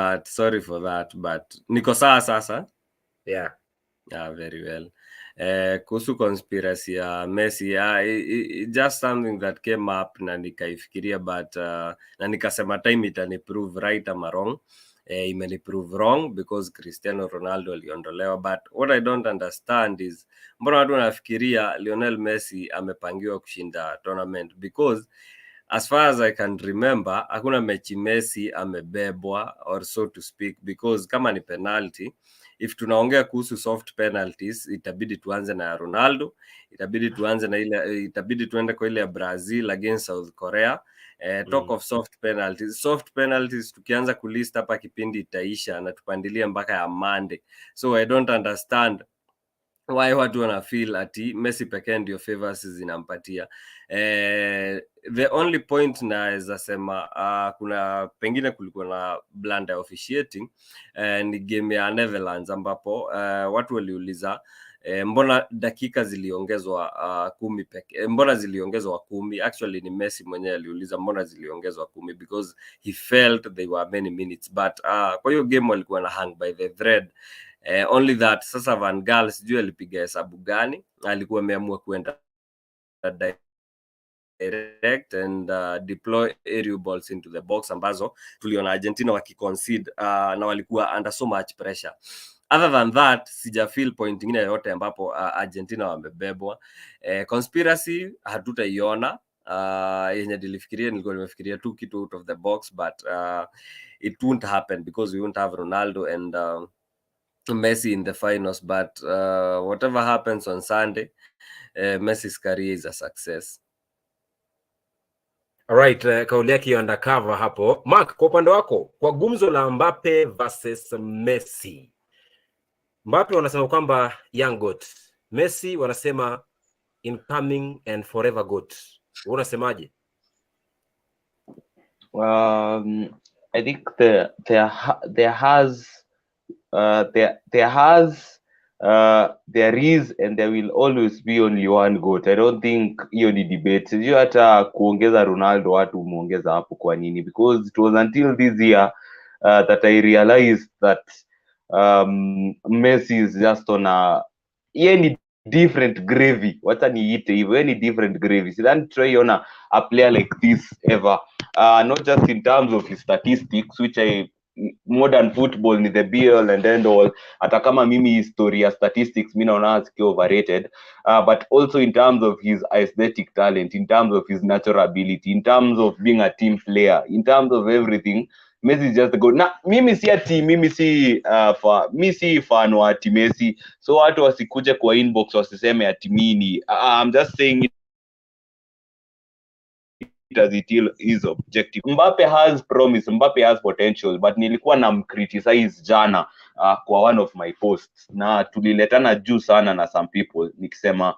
that, but niko sawa sasa. Yeah, very well. Kuhusu conspiracy ya Messi, just something that came up na nikaifikiria, but na nikasema time itaniprove right ama wrong. Imeniprove wrong because Cristiano Ronaldo aliondolewa, but what I don't understand is mbona watu wanafikiria Lionel Messi amepangiwa kushinda tournament, because as far as I can remember hakuna mechi Messi amebebwa or so to speak, because kama ni penalty, if tunaongea kuhusu soft penalties, itabidi tuanze na Ronaldo, itabidi tuende kwa ile ya Brazil against South Korea. Talk of soft penalties tukianza kulist hapa kipindi itaisha na tupandilie mpaka ya Monday. So I don't understand why watu wana feel ati Messi pekee ndio favors zinampatia. The only point naweza sema kuna pengine kulikuwa na blunder officiating, ni game ya Netherlands ambapo watu waliuliza mbona dakika ziliongezwa 10 pekee, mbona ziliongezwa 10. Actually ni Messi mwenyewe aliuliza mbona ziliongezwa 10 because he felt they were many minutes, but kwa hiyo game walikuwa na hang by the thread. Only that sasa Van Gaal sijui alipiga hesabu gani, alikuwa ameamua kuenda direct and deploy aerial balls into the box ambazo tuliona Argentina wakiconcede na walikuwa under so much pressure. Other than that sija feel point nyingine yote ambapo Argentina wamebebwa. Conspiracy hatutaiona yenye nilikuwa nimefikiria tu kitu out of the box, but it won't happen because we won't have Ronaldo and Messi in the finals, but whatever happens on Sunday, Messi's career is a success. Alright, kauli yake undercover hapo. Mark, kwa upande wako, kwa gumzo la Mbappe versus Messi, Mbappe wanasema kwamba young goat, Messi wanasema incoming and forever goat. Unasemaje? I think there is and there will always be only one GOAT. I don't think hiyo ni debate. Sijui hata kuongeza Ronaldo watu muongeza hapo kwa nini, because it was until this year that I realized that Messi is just on any different gravy. Wacha niite hivyo, any different gravy. Sidhani tutaiona a player like this ever, not just in terms of his statistics, which modern football ni the BL and then all, hata kama mimi historia statistics mimi naona ziki overrated, but also in terms of his aesthetic talent, in terms of his natural ability, in terms of being a team player, in terms of everything. Messi is just the goat. Na mimi si fan wa ati Messi, so watu wasikuje kwa inbox wasiseme ati mimi I'm just saying it as it is objective. Mbappe has promise, Mbappe has potential, but nilikuwa namcriticize jana kwa one of my posts na tuliletana juu sana na some people nikisema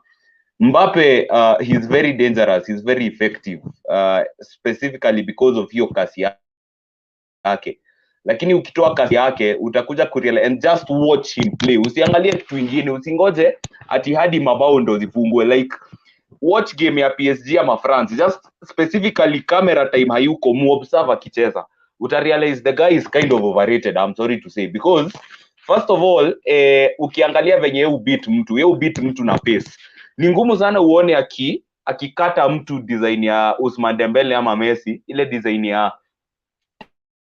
Mbappe he's very dangerous, he's very effective, specifically because of hiyo kasi yake. Lakini ukitoa kasi yake utakuja kurealize, and just watch him play, usiangalie kitu kingine, usingoje ati hadi mabao ndo zifungwe. Like watch game ya PSG ama France, just specifically camera time hayuko, muobserve akicheza, utarealize the guy is kind of overrated, I'm sorry to say, because first of all ukiangalia venye yeye beat mtu na pace, ni ngumu sana uone akikata mtu design ya Ousmane Dembele ama Messi, ile design ya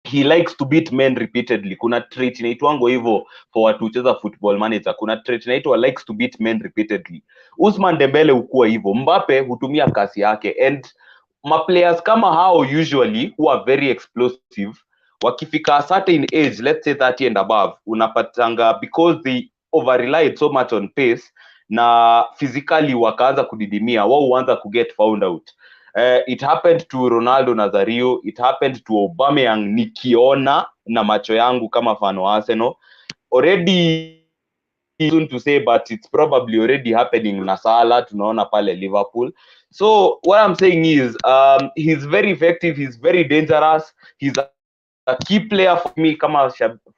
he likes to beat men repeatedly. Kuna trait inaitwango hivyo for watu cheza football manager, kuna trait inaitwa likes to beat men repeatedly. Ousmane Dembele hukua hivyo, Mbappe hutumia kasi yake, and ma players kama hao usually who are very explosive, wakifika a certain age, let's say 30 and above, unapatanga because they over relied so much on pace na physically wakaanza kudidimia, wao huanza ku get found out. It happened to Ronaldo Nazario, it happened to Aubameyang nikiona na macho yangu kama fan wa Arsenal. Already soon to say, but it's probably already happening na Salah, tunaona pale Liverpool. So what I'm saying is he's very effective, he's very dangerous, he's a key player for me kama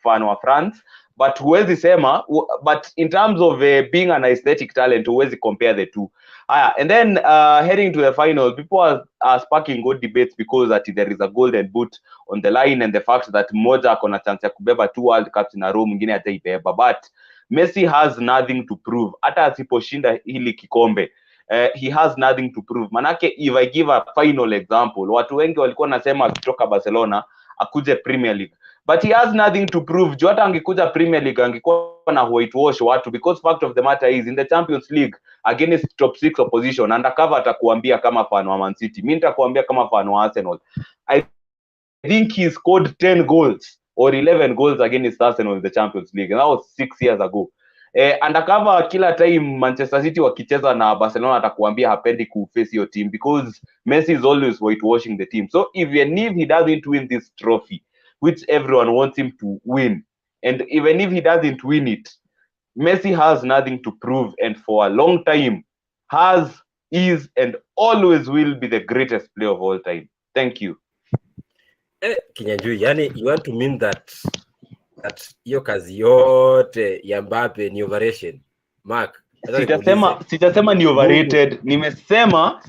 fan wa France, but huwezi sema, but in terms of being an aesthetic talent huwezi compare the two. And then heading to the final, people are sparking good debates because that there is a golden boot on the line, and the fact that mmoja akona chance ya kubeba 2 World Cups in a row, mwingine ataibeba. But Messi has nothing to prove. Hata asiposhinda hili kikombe, he has nothing to prove. Manake if I give a final example, watu wengi walikuwa nasema akitoka Barcelona akuje Premier League, but he has nothing to prove. Juu hata angekuja Premier League angekuwa na whitewash watu, because fact of the matter is in the Champions League against top 6 opposition, undercover atakuambia kama fan wa Man City, mimi nitakuambia kama fan wa Arsenal, I think he scored 10 goals or 11 goals against Arsenal in the Champions League, and that was 6 years ago. Undercover kila time Manchester City wakicheza na Barcelona atakuambia hapendi kuface your team, because Messi is always whitewashing the team. So even if he doesn't win this trophy, which everyone wants him to win, and even if he doesn't win it, Messi has nothing to prove, and for a long time has, is, and always will be the greatest player of all time. Thank you. Kinyanjui, yani you want to mean that hiyo kazi yote ya Mbappe ni overration? Mark, sijasema ni overrated.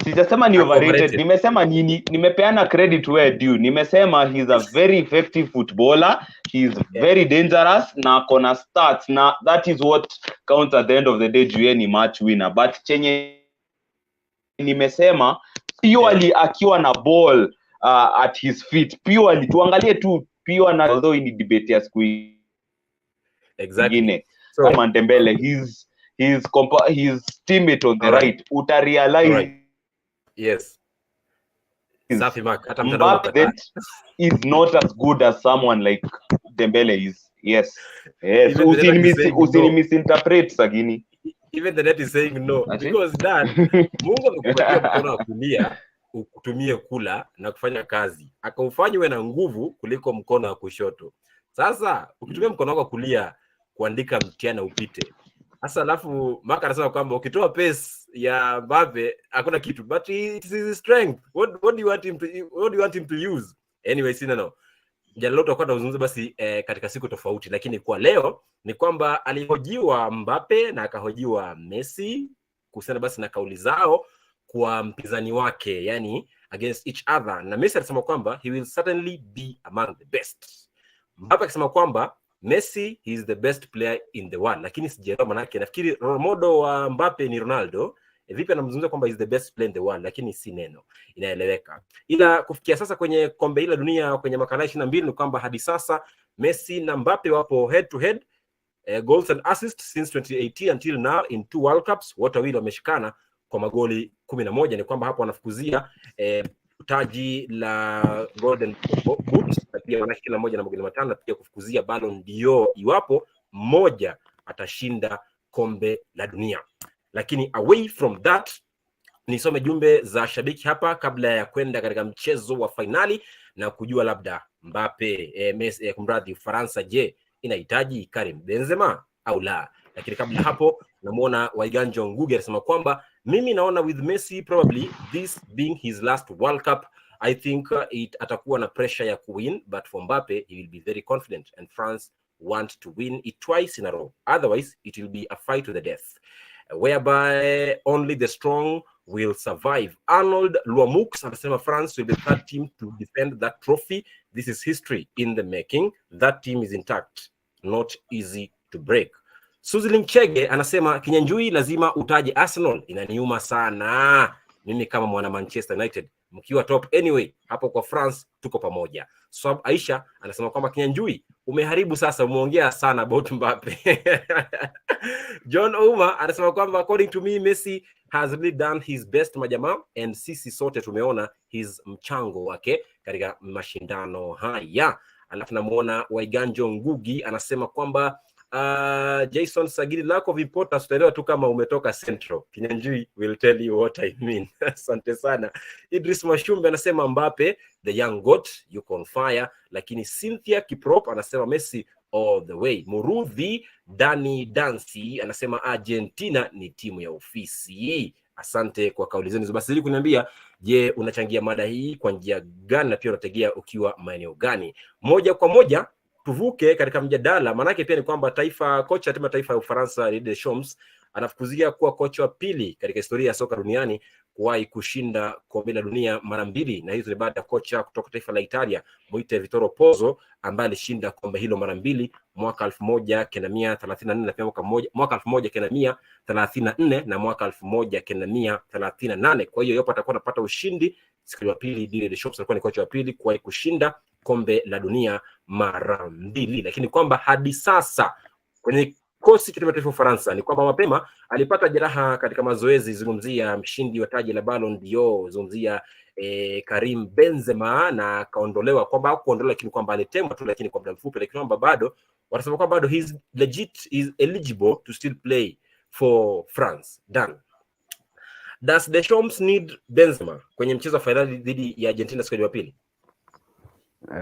Sijasema ni overrated. Nimesema nini? Nimepeana credit where due. Nimesema he's a very effective footballer. He's very dangerous na kona stats, na that is what counts at the end of the day. Juu ni match winner. But chenye nimesema purely akiwa na ball at his feet, purely tuangalie tu pure, na although in debate ya siku exactly. So kama Dembele, his teammate on the right, uta realize right. Yes. Safi Mark, hata Mbappe that is not as good as someone like Dembele is. Yes. Misinterpret Sagini. Even the net is saying no. Because that Mungu amekupatia mkono wa kulia utumie kula na kufanya kazi, akaufanywe na nguvu kuliko mkono wa kushoto. Sasa ukitumia mkono wako kulia kuandika mtihani upite. Sasa alafu Maka anasema kwamba ukitoa pace ya Mbappe hakuna kitu, but it is his strength. What do you want him to use? Anyway, no. Jana lote kwa tunazungumza basi katika siku tofauti, lakini kwa leo ni kwamba alihojiwa Mbappe na akahojiwa Messi kuhusiana basi na kauli zao kwa mpinzani wake, yani against each other, na Messi alisema kwamba he will certainly be among the best. Mbappe akisema kwamba Messi he is the best player in the world, lakini sijaelewa maana yake. Nafikiri role model wa Mbappe ni Ronaldo. Vipi anamzungumza kwamba he is the best player in the world, lakini si neno inaeleweka. Ila kufikia sasa kwenye kombe hili la dunia kwenye makala 22 ni kwamba hadi sasa Messi na Mbappe wapo head to head, goals and assists since 2018 until now in 2 World Cups, wote wawili wameshikana kwa magoli 11. Ni kwamba hapo wanafukuzia taji la Golden Boot, na pia wana kila moja na magoli 5, na pia kufukuzia Ballon d'Or iwapo mmoja atashinda kombe la dunia. Lakini away from that, nisome jumbe za shabiki hapa kabla ya kwenda katika mchezo wa finali na kujua labda Mbappe Messi kumradhi Ufaransa je inahitaji Karim Benzema au la. Lakini kabla hapo namuona Waiganjo Ngugi anasema kwamba mimi naona with Messi probably this being his last World Cup, I think atakuwa na pressure ya kuwin, but for Mbappe he will be very confident and France want to win it twice in a row, otherwise it will be a fight to the death whereby only the strong will survive. Arnold Luamux anasema France will be the third team to defend that trophy. This is history in the making. That team is intact, not easy to break. Suzilin Chege anasema Kinyanjui lazima utaje Arsenal, inaniuma sana mimi kama mwana Manchester United, mkiwa top anyway hapo kwa France tuko pamoja. So Aisha anasema kwamba Kinyanjui umeharibu sasa, umeongea sana about Mbappe. John Ouma anasema kwamba according to me Messi has really done his best majamaa, and sisi sote tumeona his mchango wake katika mashindano haya. Alafu namuona Waiganjo Ngugi anasema kwamba Jason Sagini lako vipota tutaelewa tu kama umetoka Central. Kinyanjui will tell you what I mean. Asante sana. Idris Mashumbe anasema Mbappe the young goat yuko on fire, lakini Cynthia Kiprop anasema Messi all the way. Murudhi Dani Dansi anasema Argentina ni timu ya ofisi. Asante kwa kauli zenu. Basi ili kuniambia je unachangia mada hii kwa njia gani, na pia unategea ukiwa maeneo gani? Moja kwa moja tuvuke katika mjadala, manake pia ni kwamba kocha timu taifa ya Ufaransa Didier Deschamps anafukuzia kuwa kocha wa pili katika historia ya soka duniani kuwahi kushinda kombe la dunia mara 2, na hizo ni baada ya kocha kutoka taifa la Italia muite Vittorio Pozzo ambaye alishinda kombe hilo mara 2 mwaka 1934 na pia mwaka 1934 na mwaka 1938. Kwa hiyo yopo atakuwa anapata ushindi siku ya pili. Didier Deschamps alikuwa ni kocha wa pili kuwahi kushinda kombe la dunia mara 2, lakini kwamba hadi sasa kwenye kosi cha taifa Ufaransa ni kwamba mapema alipata jeraha katika mazoezi. Zungumzia mshindi wa taji la Ballon d'Or, zungumzia Karim Benzema, na kaondolewa, kwamba hakuondolewa lakini kwamba alitemwa tu, lakini kwa muda mfupi, lakini kwamba bado wanasema kwamba bado he's legit, is eligible to still play for France. Dan, does Deschamps need Benzema kwenye mchezo wa fainali dhidi ya Argentina siku ya Jumapili?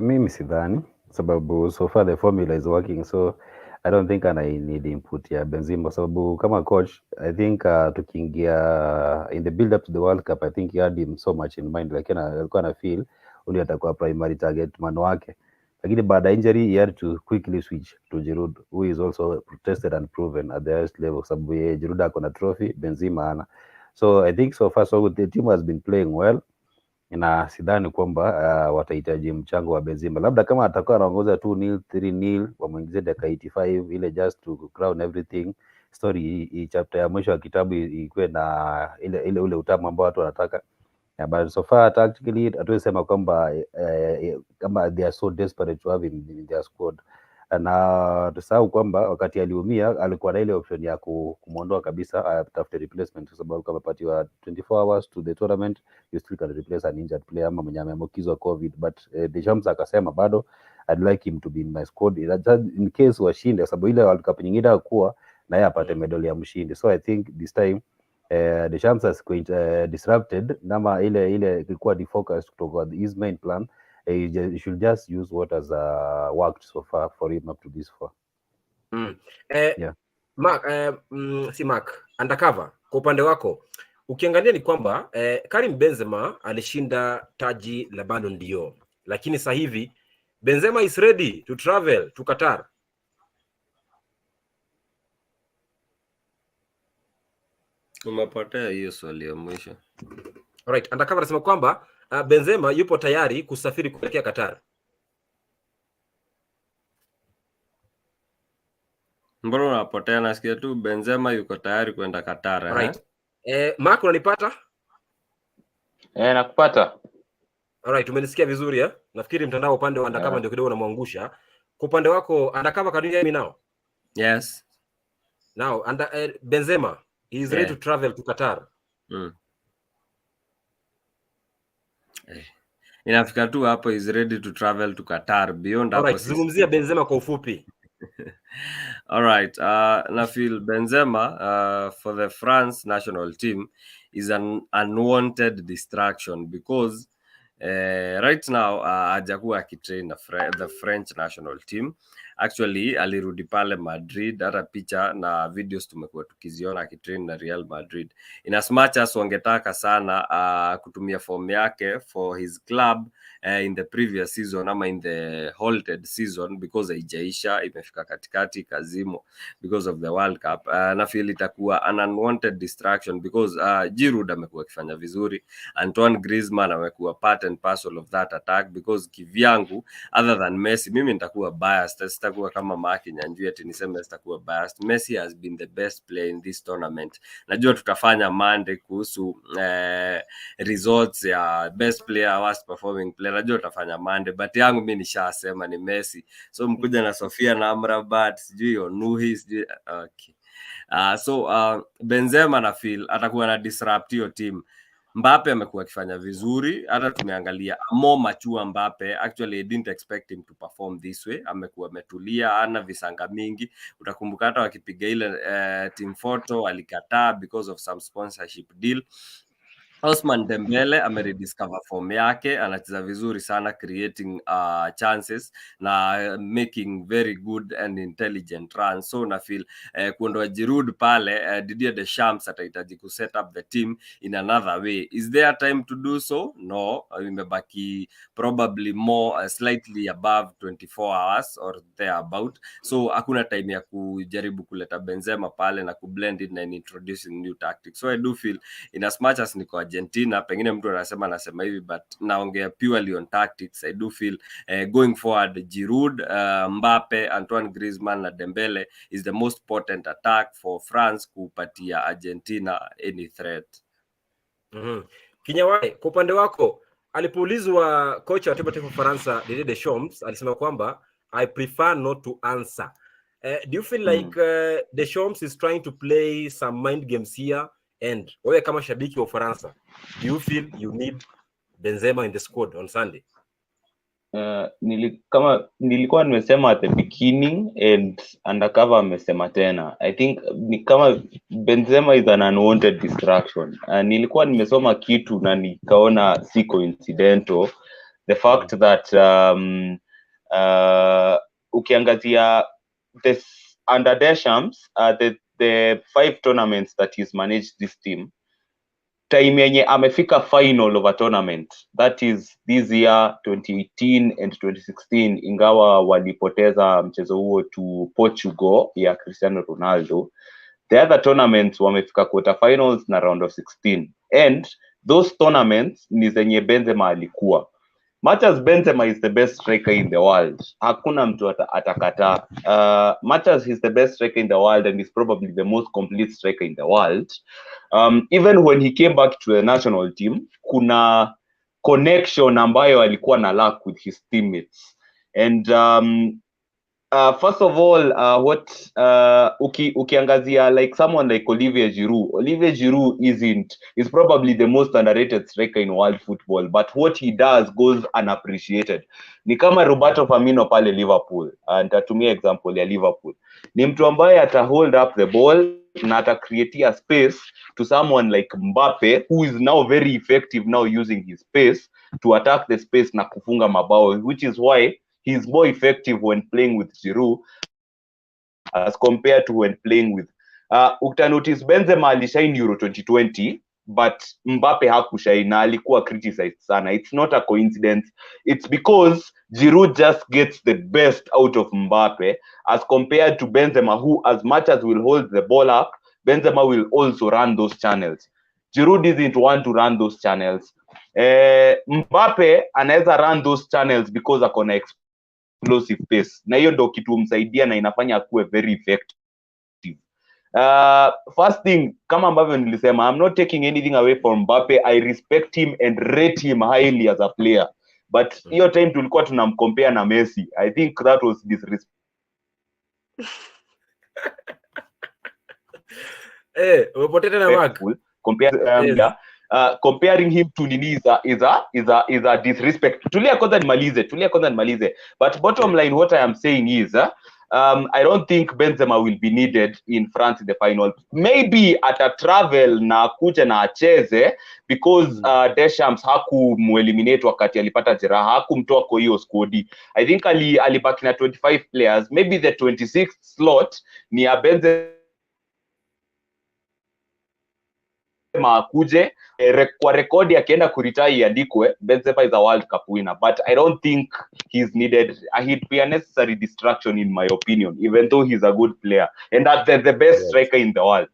Mimi sidhani, sababu so far the formula is working, so I don't think I need input ya Benzema, sababu kama coach I think tukiingia in the build up to the World Cup, I think he had him so much in mind, lakini alikuwa na feel uli atakuwa primary target man wake, lakini baada injury he had to quickly switch to Giroud, who is also tested and proven at the highest level, sababu Giroud akona trophy, Benzema ana. So I think so far so good, the team has been playing well, na sidhani kwamba watahitaji mchango wa Benzema. Labda kama atakuwa anaongoza 2-0 3-0 wamuingize dakika 85 ile just to crown everything, story chapter ya mwisho wa kitabu ikuwe na ile ule utamu ambao watu wanataka. But so far tactically hatuwezi sema kwamba kama they are so desperate to have in their squad, na tusahau kwamba wakati aliumia alikuwa na ile option ya kumuondoa kabisa, atafute replacement, kwa sababu kama patiwa 24 hours to the tournament you still can replace an injured player ama mwenye ameambukizwa COVID. But Deschamps akasema bado I'd like him to be in my squad in case washinde, kwa sababu ile World Cup nyingine hakuwa na yeye apate medali ya mshindi. So I think this time Deschamps has disrupted nama ile ilikuwa defocused kutoka his main plan. He should just use what has worked so far for him up to this far. Yeah. Mark, si Mark, undercover, kwa upande wako ukiangalia ni kwamba Karim Benzema alishinda taji la Ballon d'Or, lakini sasa hivi Benzema is ready to travel to Qatar. Umepotea hiyo swali ya mwisho. Alright, undercover anasema kwamba Benzema yupo tayari kusafiri kuelekea Qatar. Mbona unapotea? Nasikia tu Benzema yuko tayari kwenda Qatar. Right. Mark, unanipata? Nakupata. Alright, umenisikia vizuri Nafikiri mtandao upande wa undercover ndio kidogo unamwangusha. Kwa upande wako undercover, can you hear me now? Yes. Now, Benzema is ready to travel to Qatar. Inafika tu hapo is ready to travel to Qatar. Beyond hapo. Alright, zungumzia Benzema kwa ufupi. Alright, na feel Benzema for the France national team is an unwanted distraction because right now hajakuwa akitrain the French national team. Actually alirudi pale Madrid, hata picha na videos tumekuwa tukiziona akitrain na Real Madrid. In as much as wangetaka sana kutumia form yake for his club in the previous season ama in the halted season because haijaisha, imefika katikati kazimo because of the World Cup, na feel itakuwa an unwanted distraction because Giroud amekuwa akifanya vizuri, Antoine Griezmann amekuwa part and parcel of that attack because kivyangu other than Messi, mimi nitakuwa biased, sitakuwa kama Mark Nyanjui ati niseme sitakuwa biased. Messi has been the best player in this tournament. Najua tutafanya Monday kuhusu results ya best player, worst performing player, najua tutafanya Monday, but yangu mimi nishasema ni Messi. So mkuja na Sofia na Amrabat sijui Onuhi sijui okay. So Benzema na feel atakuwa na disrupt hiyo team. Mbappe amekuwa akifanya vizuri, hata tumeangalia more mature Mbappe. Actually I didn't expect him to perform this way. Amekuwa ametulia, ana visanga mingi. Utakumbuka hata wakipiga ile team photo alikataa because of some sponsorship deal. Osman Dembele amerediscover form yake, anacheza vizuri sana, creating chances na making very good and intelligent runs. So na feel kuondoa Giroud pale, Didier Deschamps atahitaji ku set up the team in another way. Is there time to do so? No, imebaki probably more slightly above 24 hours or thereabout. So hakuna time ya kujaribu kuleta Benzema pale na kublend in and introducing new tactics. So I do feel in as much as niko Argentina, pengine mtu anasema hivi, but naongea purely on tactics. I do feel going forward, Giroud, Mbappe, Antoine Griezmann na Dembele is the most potent attack for France kupatia Argentina any threat. Kinyawai, kwa upande wako, alipoulizwa kocha wa timu ya Faransa Didier Deschamps alisema kwamba I prefer not to answer. Do you feel like Deschamps is trying to play some mind games here? And wewe kama shabiki wa Ufaransa, do you feel you need Benzema in the squad on Sunday? Nilikuwa nimesema at the beginning and undercover amesema tena. I think ni kama Benzema is an unwanted distraction. Nilikuwa nimesoma kitu na nikaona si coincidental. The fact that ukiangazia this under Deschamps, the 5 tournaments that he's managed this team, time yenye amefika final of a tournament, that is this year 2018 and 2016, ingawa walipoteza mchezo huo to Portugal ya Cristiano Ronaldo. The other tournaments wamefika quarter finals na round of 16, and those tournaments ni zenye Benzema alikuwa. Much as Benzema is the best striker in the world, hakuna mtu atakataa. Much as he's the best striker in the world and is probably the most complete striker in the world, even when he came back to the national team, kuna connection ambayo alikuwa na lack with his teammates. And first of all, ukiangazia like someone like Olivier Giroud is probably the most underrated striker in world football, but what he does goes unappreciated. Ni kama Roberto Firmino pale Liverpool. Nitatumia example ya Liverpool. Ni mtu ambaye ata hold up the ball na ata create a space to someone like Mbappe, who is now very effective now using his space to attack the space na kufunga mabao, which is why he's more effective when playing with Giroud as compared to when playing with notice Benzema alishine Euro 2020, but Mbappe hakushine na alikuwa criticized sana. It's not a coincidence. It's because Giroud just gets the best out of Mbappe as compared to Benzema, who as much as will hold the ball up, Benzema will also run those channels. Giroud doesn't want to run those channels. Mbappe anaweza run those channels because akona explosive pace, na hiyo ndio kitu msaidia na inafanya akuwe very effective. First thing, kama ambavyo nilisema, I'm not taking anything away from Mbappe. I respect him and rate him highly as a player, but hiyo time tulikuwa tunamcompare na Messi. I think that was disrespectful. Umepoteza na mark. Comparing him to Nini is a disrespect. Tulia kwanza nimalize. But bottom line, what I am saying is, I don't think Benzema will be needed in France in the final. Maybe at a travel na kuja na acheze because Deschamps hakumueliminate wakati alipata jeraha, hakumtoa kwa hiyo squad. I think alibaki na 25 players. Maybe the 26th slot ni ya Benzema akuje kwa rekodi akienda kuretire iandikwe Benzema is a World Cup winner, but I don't think he's needed. He'd be a necessary distraction in my opinion, even though he's a good player and that's the best striker in the world.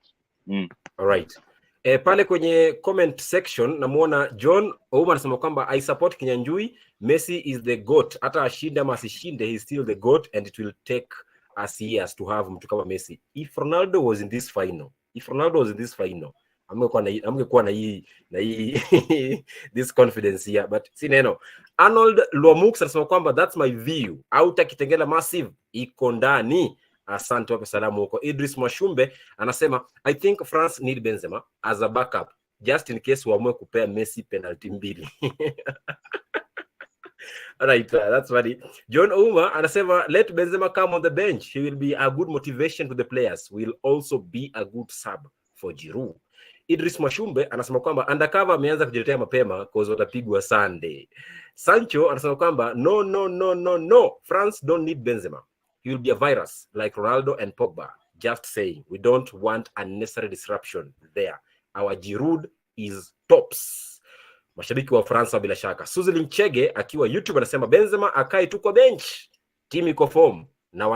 All right. Pale kwenye comment section namuona John Ouma anasema kwamba I support Kinyanjui. Messi is the GOAT. Hata ashinde ama asishinde, he's still the GOAT and it will take us years to have mtu kama Messi. If Ronaldo was in this final, amekuwa na hii this confidence here, but si neno. Arnold Luamux anasema kwamba that's my view. Auta Kitengela massive iko ndani. Asante, wape salamu huko. Idris Mwashumbe anasema I think France need Benzema as a backup just in case waamue kupea Messi penalty mbili. Alright, that's funny. John Ouma anasema let Benzema come on the bench. He will be a good motivation to the players. Will also be a good sub for Giroud. Idris Mashumbe anasema kwamba undercover ameanza kujitetea mapema cause watapigwa Sunday. Sancho anasema kwamba no, France don't need Benzema. He will be a virus like Ronaldo and Pogba. Just saying, we don't want unnecessary disruption there. Our Giroud is tops. Mashabiki wa Fransa bila shaka. Suzilin Chege akiwa YouTube anasema Benzema akai tu kwa bench. Team iko form na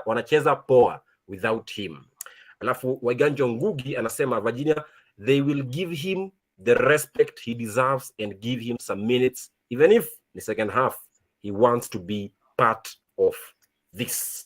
wanacheza poa without him. Alafu Waiganjo Ngugi anasema Virginia, they will give him the respect he deserves and give him some minutes, even if the second half he wants to be part of this.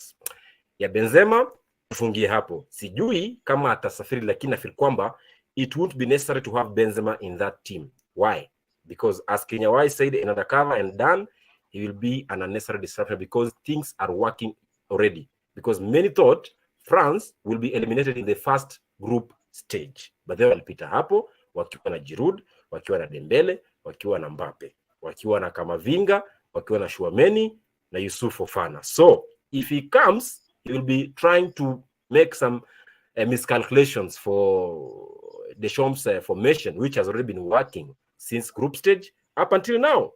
Ya Benzema tufungie hapo. Sijui kama atasafiri, lakini nafikiri kwamba it won't be necessary to have Benzema in that team. Why? Because as Kenya Wai said in undercover and done, he will be an unnecessary disruption because things are working already. Because many thought France will be eliminated in the first group stage. But they walipita hapo, wakiwa na Giroud, wakiwa na Dembele, wakiwa na Mbappe, wakiwa na Kamavinga, wakiwa na Chouameni, na Yusuf Fofana. So, if he comes, he will be trying to make some miscalculations for Deschamps' formation, which has already been working since group stage up until now.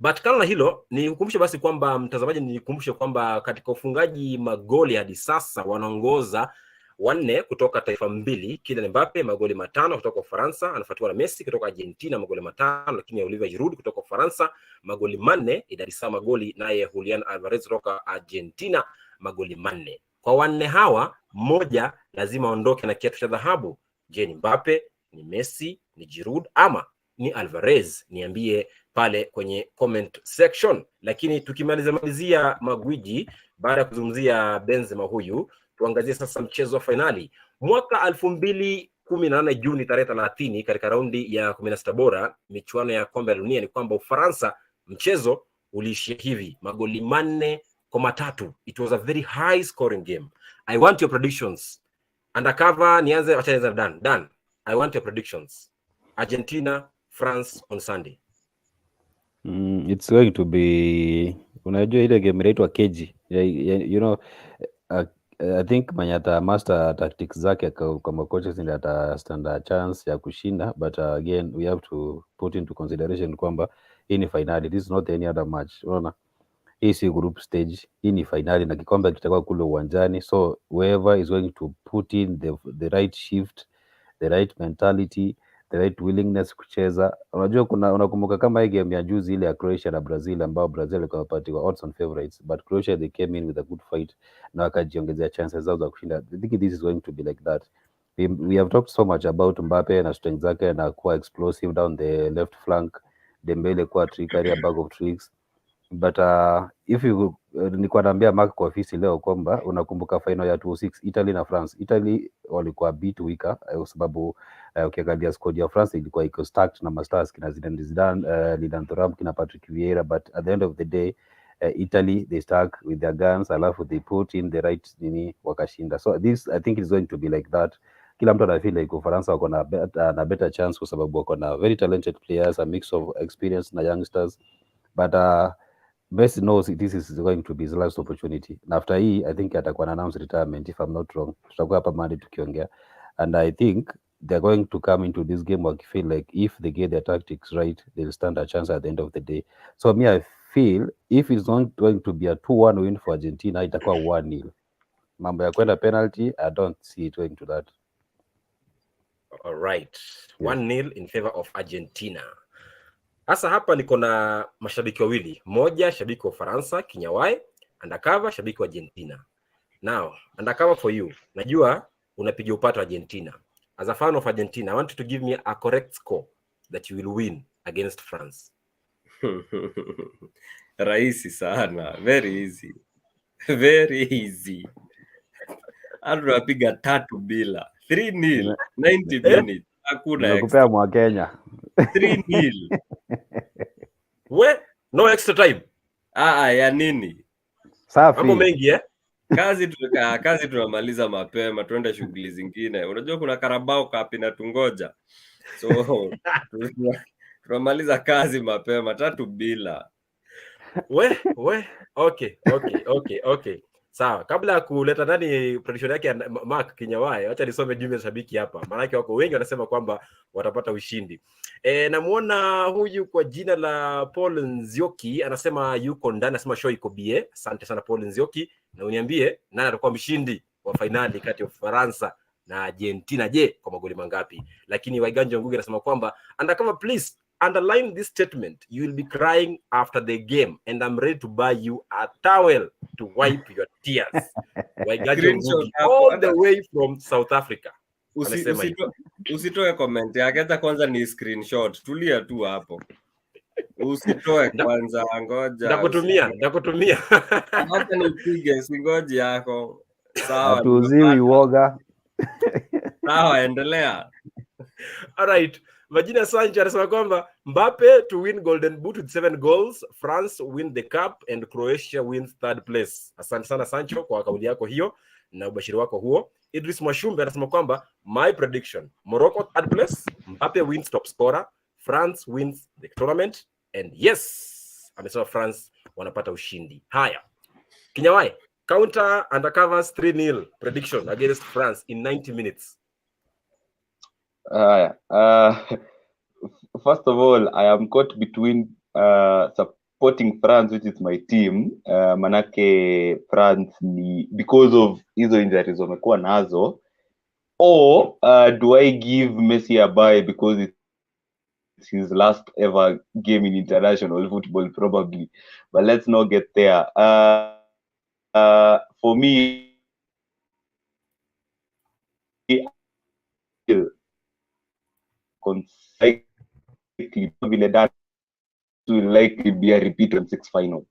But kama hilo, nikukumbushe basi kwamba mtazamaji, nikukumbushe kwamba katika ufungaji magoli hadi sasa wanaongoza 4 kutoka taifa mbili. Kylian Mbappe magoli 5 kutoka Ufaransa, anafuatiwa na Messi kutoka Argentina magoli 5, lakini Olivier Giroud kutoka Ufaransa magoli 4, idadi sawa magoli, naye Julian Alvarez kutoka Argentina magoli 4. Kwa 4 hawa, mmoja lazima aondoke na kiatu cha dhahabu. Je, ni Mbappe, ni Messi, ni Giroud ama ni Alvarez? Niambie pale kwenye comment section. Lakini tukimalizia magwiji baada ya kuzungumzia Benzema huyu, tuangazie sasa mchezo wa finali. Mwaka 2018 Juni tarehe 30 katika raundi ya 16 bora michuano ya kombe la dunia, ni kwamba Ufaransa mchezo uliishia hivi, magoli 4-3. It was a very high scoring game. I want your predictions. Undercover nianze, acha Dan. I want your predictions. Argentina, France on Sunday. It's going to be, unajua ile game inaitwa keji. You know, I think Manyata master tactics zake kama coaches ndio ata stand a chance ya kushinda, but again we have to put into consideration kwamba hii ni finali, this is not any other match. Unaona, hii si group stage, hii ni finali na kikombe kitakuwa kule uwanjani, so whoever is going to put in the right shift, the right mentality, the right willingness kucheza. Unajua unakumbuka kama hii game ya juzi ile ya Croatia na Brazil, ambao Brazil walikuwa wapatiwa odds on favorites, but Croatia they came in with a good fight na wakajiongezea chances zao za kushinda. I think this is going to be like that. We have talked so much about Mbappe na strength zake na kuwa explosive down the left flank, Dembele kuwa trickery, a bag of tricks. But if you nilikuwa naambia Mark kwa ofisi leo kwamba unakumbuka final ya 2006 Italy na France. Italy walikuwa beat weaker kwa sababu ukiangalia squad ya France ilikuwa iko stacked na masters kina Zinedine Zidane, Lidan Thuram, kina Patrick Vieira, but at the end of the day Italy they stuck with their guns, alafu they put in the right nini wakashinda. So this I think is going to be like that. Kila mtu anafeel like Ufaransa wako na better chance kwa sababu wako na very talented players, a mix of experience na youngsters, but Messi knows this is going to be his last opportunity. And after hii, I think atakuwa announce retirement if I'm not wrong. Tutakuwa hapa Monday tukiongea. And I think they're going to come into this game where feel like if they get their tactics right, they'll stand a chance at the end of the day. So me, I feel if it's not going to be a 2-1 win for Argentina, itakuwa 1-0. Mambo ya kwenda penalty, I don't see it going to that. All right. 1-0 in favor of Argentina. Sasa hapa niko na mashabiki wawili. Moja shabiki wa Ufaransa, Kinyawai, undercover shabiki wa Argentina. Now, undercover for you. Najua unapiga upato Argentina. As a fan of Argentina, I want you to give me a correct score that you will win against France. Rahisi sana. Very easy. Very easy. Anapiga 3-0. 3-0. 90 minutes. Hakuna extra. Mwa Kenya. 3-0. No extra time. Ya nini? Safi. Mambo mengi Kazi tunamaliza mapema, tuende shughuli zingine. Unajua kuna Carabao Cup inatungoja. So tunamaliza kazi mapema 3-0. Okay. Sawa, kabla ya kuleta nani prediction yake Mark Kinyawae, acha nisome jumbe za shabiki hapa. Maana yake wako wengi wanasema kwamba watapata ushindi. Namuona huyu kwa jina la Paul Nzioki anasema yuko ndani, anasema show iko bie. Asante sana Paul Nzioki, na uniambie nani atakuwa mshindi wa finali kati ya Ufaransa na Argentina, je, kwa magoli mangapi? Lakini Waiganja Ngugi anasema kwamba undercover, please underline this statement, you will be crying after the game and I'm ready to buy you a towel to wipe your tears. Waiganja Ngugi all the way from South Africa. Usitoe comment yake, hata kwanza ni screenshot. Tulia tu hapo. Usitoe kwanza, ngoja. Ndakutumia. Hata nipige singoji yako. Sawa. Tuziwi uoga. Sawa, endelea. All right. Majina Sancho anasema kwamba Mbappe to win Golden Boot with 7 goals, France win the cup and Croatia wins 3rd place. Asante sana Sancho kwa kauli yako hiyo na ubashiri wako huo. Idris Mwashumbe anasema kwamba my prediction, Morocco 3rd place, Mbappe wins top scorer, France wins the tournament and yes, amesema France wanapata ushindi. Haya. Kinyawae, counter undercovers 3-0 prediction against France in 90 minutes. First of all, I am caught between supporting France, which is my team, manake France ni because of hizo injuries wamekuwa nazo, or do I give Messi a bye because it's his last ever game in international football, probably, but let's not get there. For me, will likely be a repeat of 6 final.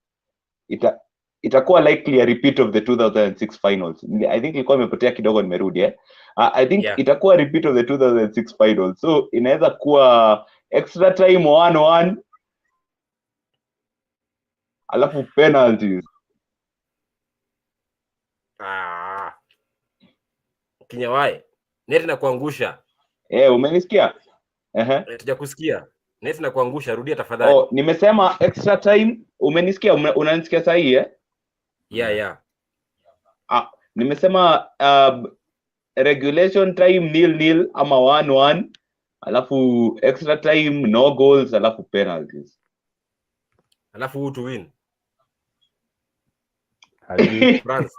Itakuwa likely a repeat of the 2006 finals. I think ilikuwa imepotea kidogo, nimerudi I think itakuwa a repeat of the 2006 finals. So inaweza kuwa extra time 1-1 alafu penalties. Kinyawae, neti na kuangusha. Umenisikia? Tujakusikia. Neti na kuangusha, rudia tafadhali. Nimesema extra time, umenisikia? Unanisikia sahihi Yeah. Nimesema regulation time 0-0 ama 1-1, alafu extra time no goals, alafu penalties. Alafu who to win? France.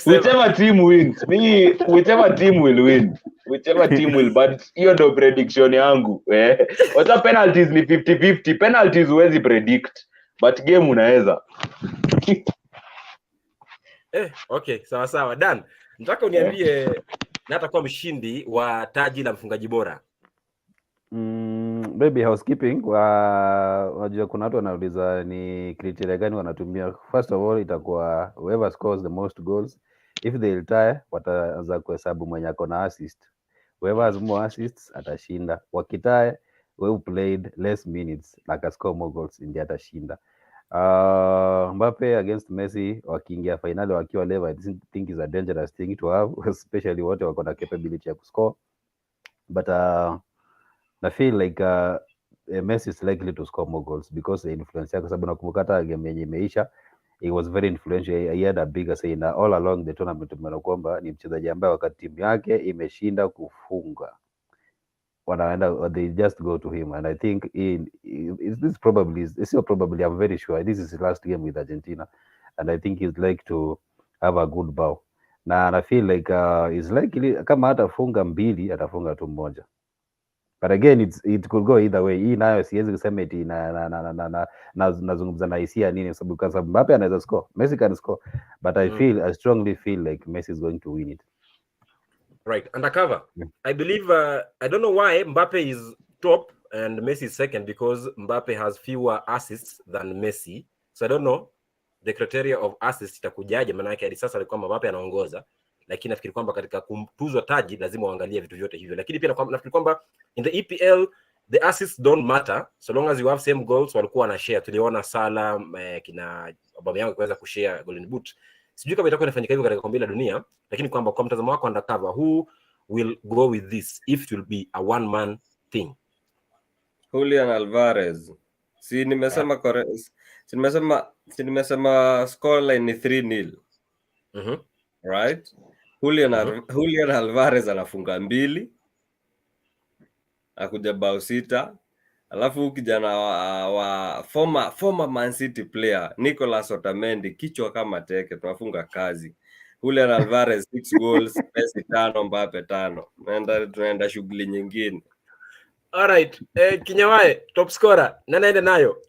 Whichever team wins. Whichever team will win. Whichever team will, but hiyo ndo prediction yangu. Wata penalties ni 50-50. Penalties huwezi predict, but game unaweza. Okay, sawa. Dan, nataka uniambie na atakuwa mshindi wa taji la mfungaji bora. Baby housekeeping, wajua kuna watu wanauliza ni criteria gani wanatumia. First of all, itakuwa whoever scores the most goals. If they retire, wataanza kuhesabu mwenye ako na assist. Whoever has more assists atashinda. Wakitae, who played less minutes like score more goals ndiye atashinda. Mbappe against Messi wakiingia finali wakiwa level, I think is a dangerous thing to have, especially wote wako na capability ya kuscore. But I feel like Messi is likely to score more goals because the influence yake, sababu nakumbuka hata game yenye imeisha, he was very influential. He had a bigger say in all along the tournament. Maana kwamba ni mchezaji ambaye wakati timu yake imeshinda kufunga, wanaenda, they just go to him, and I think I'm very sure this is his last game with Argentina, and I think he's like to have a good bow. Na I feel like is likely kama hatafunga 2 atafunga tu 1. But again, it could go either way. Hii nayo siwezi kusema eti nazungumza na hisia nini, sababu Mbappe anaweza score, Messi can score, but I strongly feel like Messi is going to win it. Right, undercover. I believe I don't know why Mbappe is top and Messi is second, because Mbappe has fewer assists than Messi. So I don't know the criteria of assists itakujaje, maana yake hadi sasa alikuwa Mbappe anaongoza, lakini nafikiri kwamba katika kumtuzwa taji lazima uangalie vitu vyote hivyo. Lakini pia nafikiri kwamba in the EPL the assists don't matter so long as you have same goals. Walikuwa na share, tuliona Salah kina Aubameyang kuweza kushare Golden Boot. Sijui kama itakuwa inafanyika hivyo katika kombe la dunia, lakini kwamba kwa mtazamo wako undercover, who will go with this if it will be a one man thing? Julian Alvarez. Si nimesema Si nimesema scoreline ni 3-0. Right? Julian Alvarez anafunga 2. Akuja bao 6. Alafu kijana wa former Man City player Nicolas Otamendi kichwa kama teke, tunafunga kazi. Julian Alvarez 6 goals, Messi 5, Mbappe 5. Tunaenda shughuli nyingine. Alright, Kinyawae, top scorer, nani aende nayo?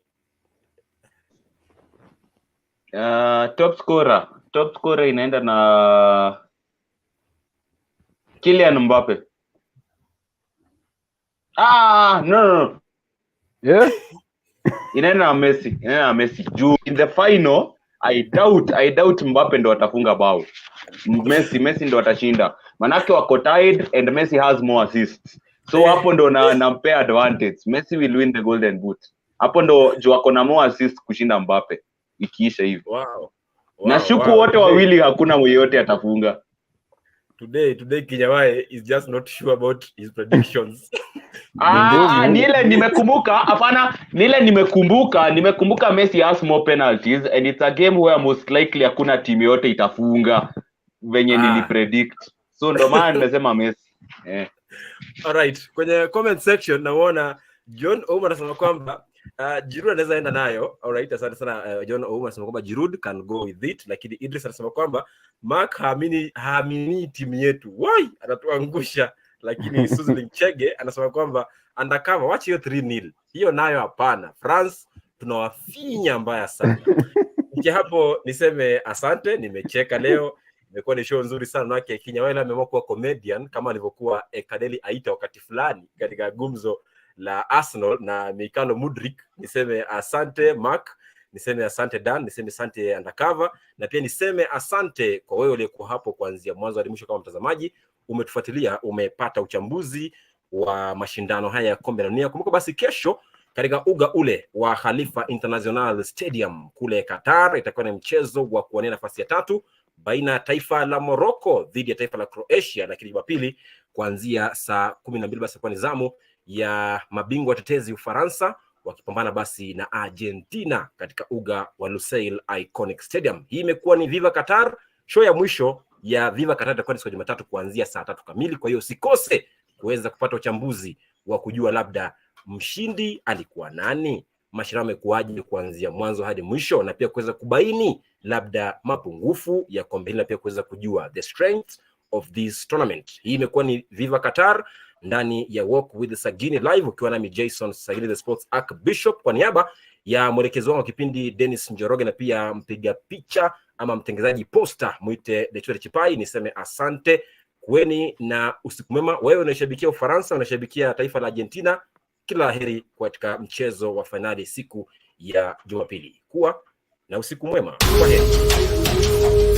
Top scorer inaenda na Kylian Mbappe. No. Yeah. Inaenda na Messi. Juu in the final I doubt Mbappe ndo atafunga bao. Messi ndo atashinda. Manake wako tied and Messi has more assists. So hapo ndo nampea advantage. Messi will win the golden boot. Hapo ndo juu wako na more assists kushinda Mbappe. Ikiisha hivyo. Wow. Nashuku wote wawili hakuna mmoja atafunga. Today Kinyawae is just not sure about his predictions. Nile nimekumbuka Messi has more penalties and it's a game where most likely hakuna timu yote itafunga venye nilipredict. So ndo maana nimesema Messi. Alright, kwenye comment section naona John Ouma anasema kwamba Giroud anaweza enda nayo. Alright, asante sana John Ouma anasema kwamba Giroud can go with it, lakini Idris anasema kwamba Mark haamini timu yetu. Why? Anatuangusha. Lakini Susan Chege anasema kwamba undercover watch hiyo 3-0. Hiyo nayo hapana. France tunawafinya mbaya sana. Hapo niseme asante, nimecheka leo. Imekuwa ni show nzuri sana wake Kinyawae ameamua kuwa comedian kama alivyokuwa Kadeli Aita wakati fulani katika gumzo la Arsenal na Mikalo Mudrik. Niseme asante Mark, niseme asante Dan, niseme asante undercover, na pia niseme asante kwa wewe uliyekuwa hapo kuanzia mwanzo hadi mwisho kama mtazamaji. Umetufuatilia, umepata uchambuzi wa mashindano haya ya kombe la dunia. Kumbuka basi kesho katika uga ule wa Khalifa International Stadium kule Qatar itakuwa ni mchezo wa kuwania nafasi ya 3 baina ya taifa la Morocco dhidi ya taifa la Croatia, lakini Jumapili kuanzia saa 12 basi kwa nizamu ya mabingwa watetezi Ufaransa wakipambana basi na Argentina katika uga wa Lusail Iconic Stadium. Hii imekuwa ni VivaQatar, show ya mwisho ya VivaQatar itakuwa ni siku ya Jumatatu kuanzia saa 3 kamili. Kwa hiyo usikose kuweza kupata uchambuzi wa kujua labda mshindi alikuwa nani, mashindano yamekuaje kuanzia mwanzo hadi mwisho, na pia kuweza kubaini labda mapungufu ya kombe hili, na pia kuweza kujua the strength of this tournament. Hii imekuwa ni VivaQatar ndani ya Walk with Sagini live, ukiwa nami Jason Sagini the Sports Archbishop, kwa niaba ya mwelekezi wangu wa kipindi Dennis Njoroge, na pia mpiga picha ama mtengenezaji poster muite Dechuere Chipai. Niseme asante, kweni na usiku mwema. Wewe unashabikia Ufaransa, unashabikia taifa la Argentina, kila laheri katika mchezo wa finali siku ya Jumapili. Kuwa na usiku mwema. Kwaheri.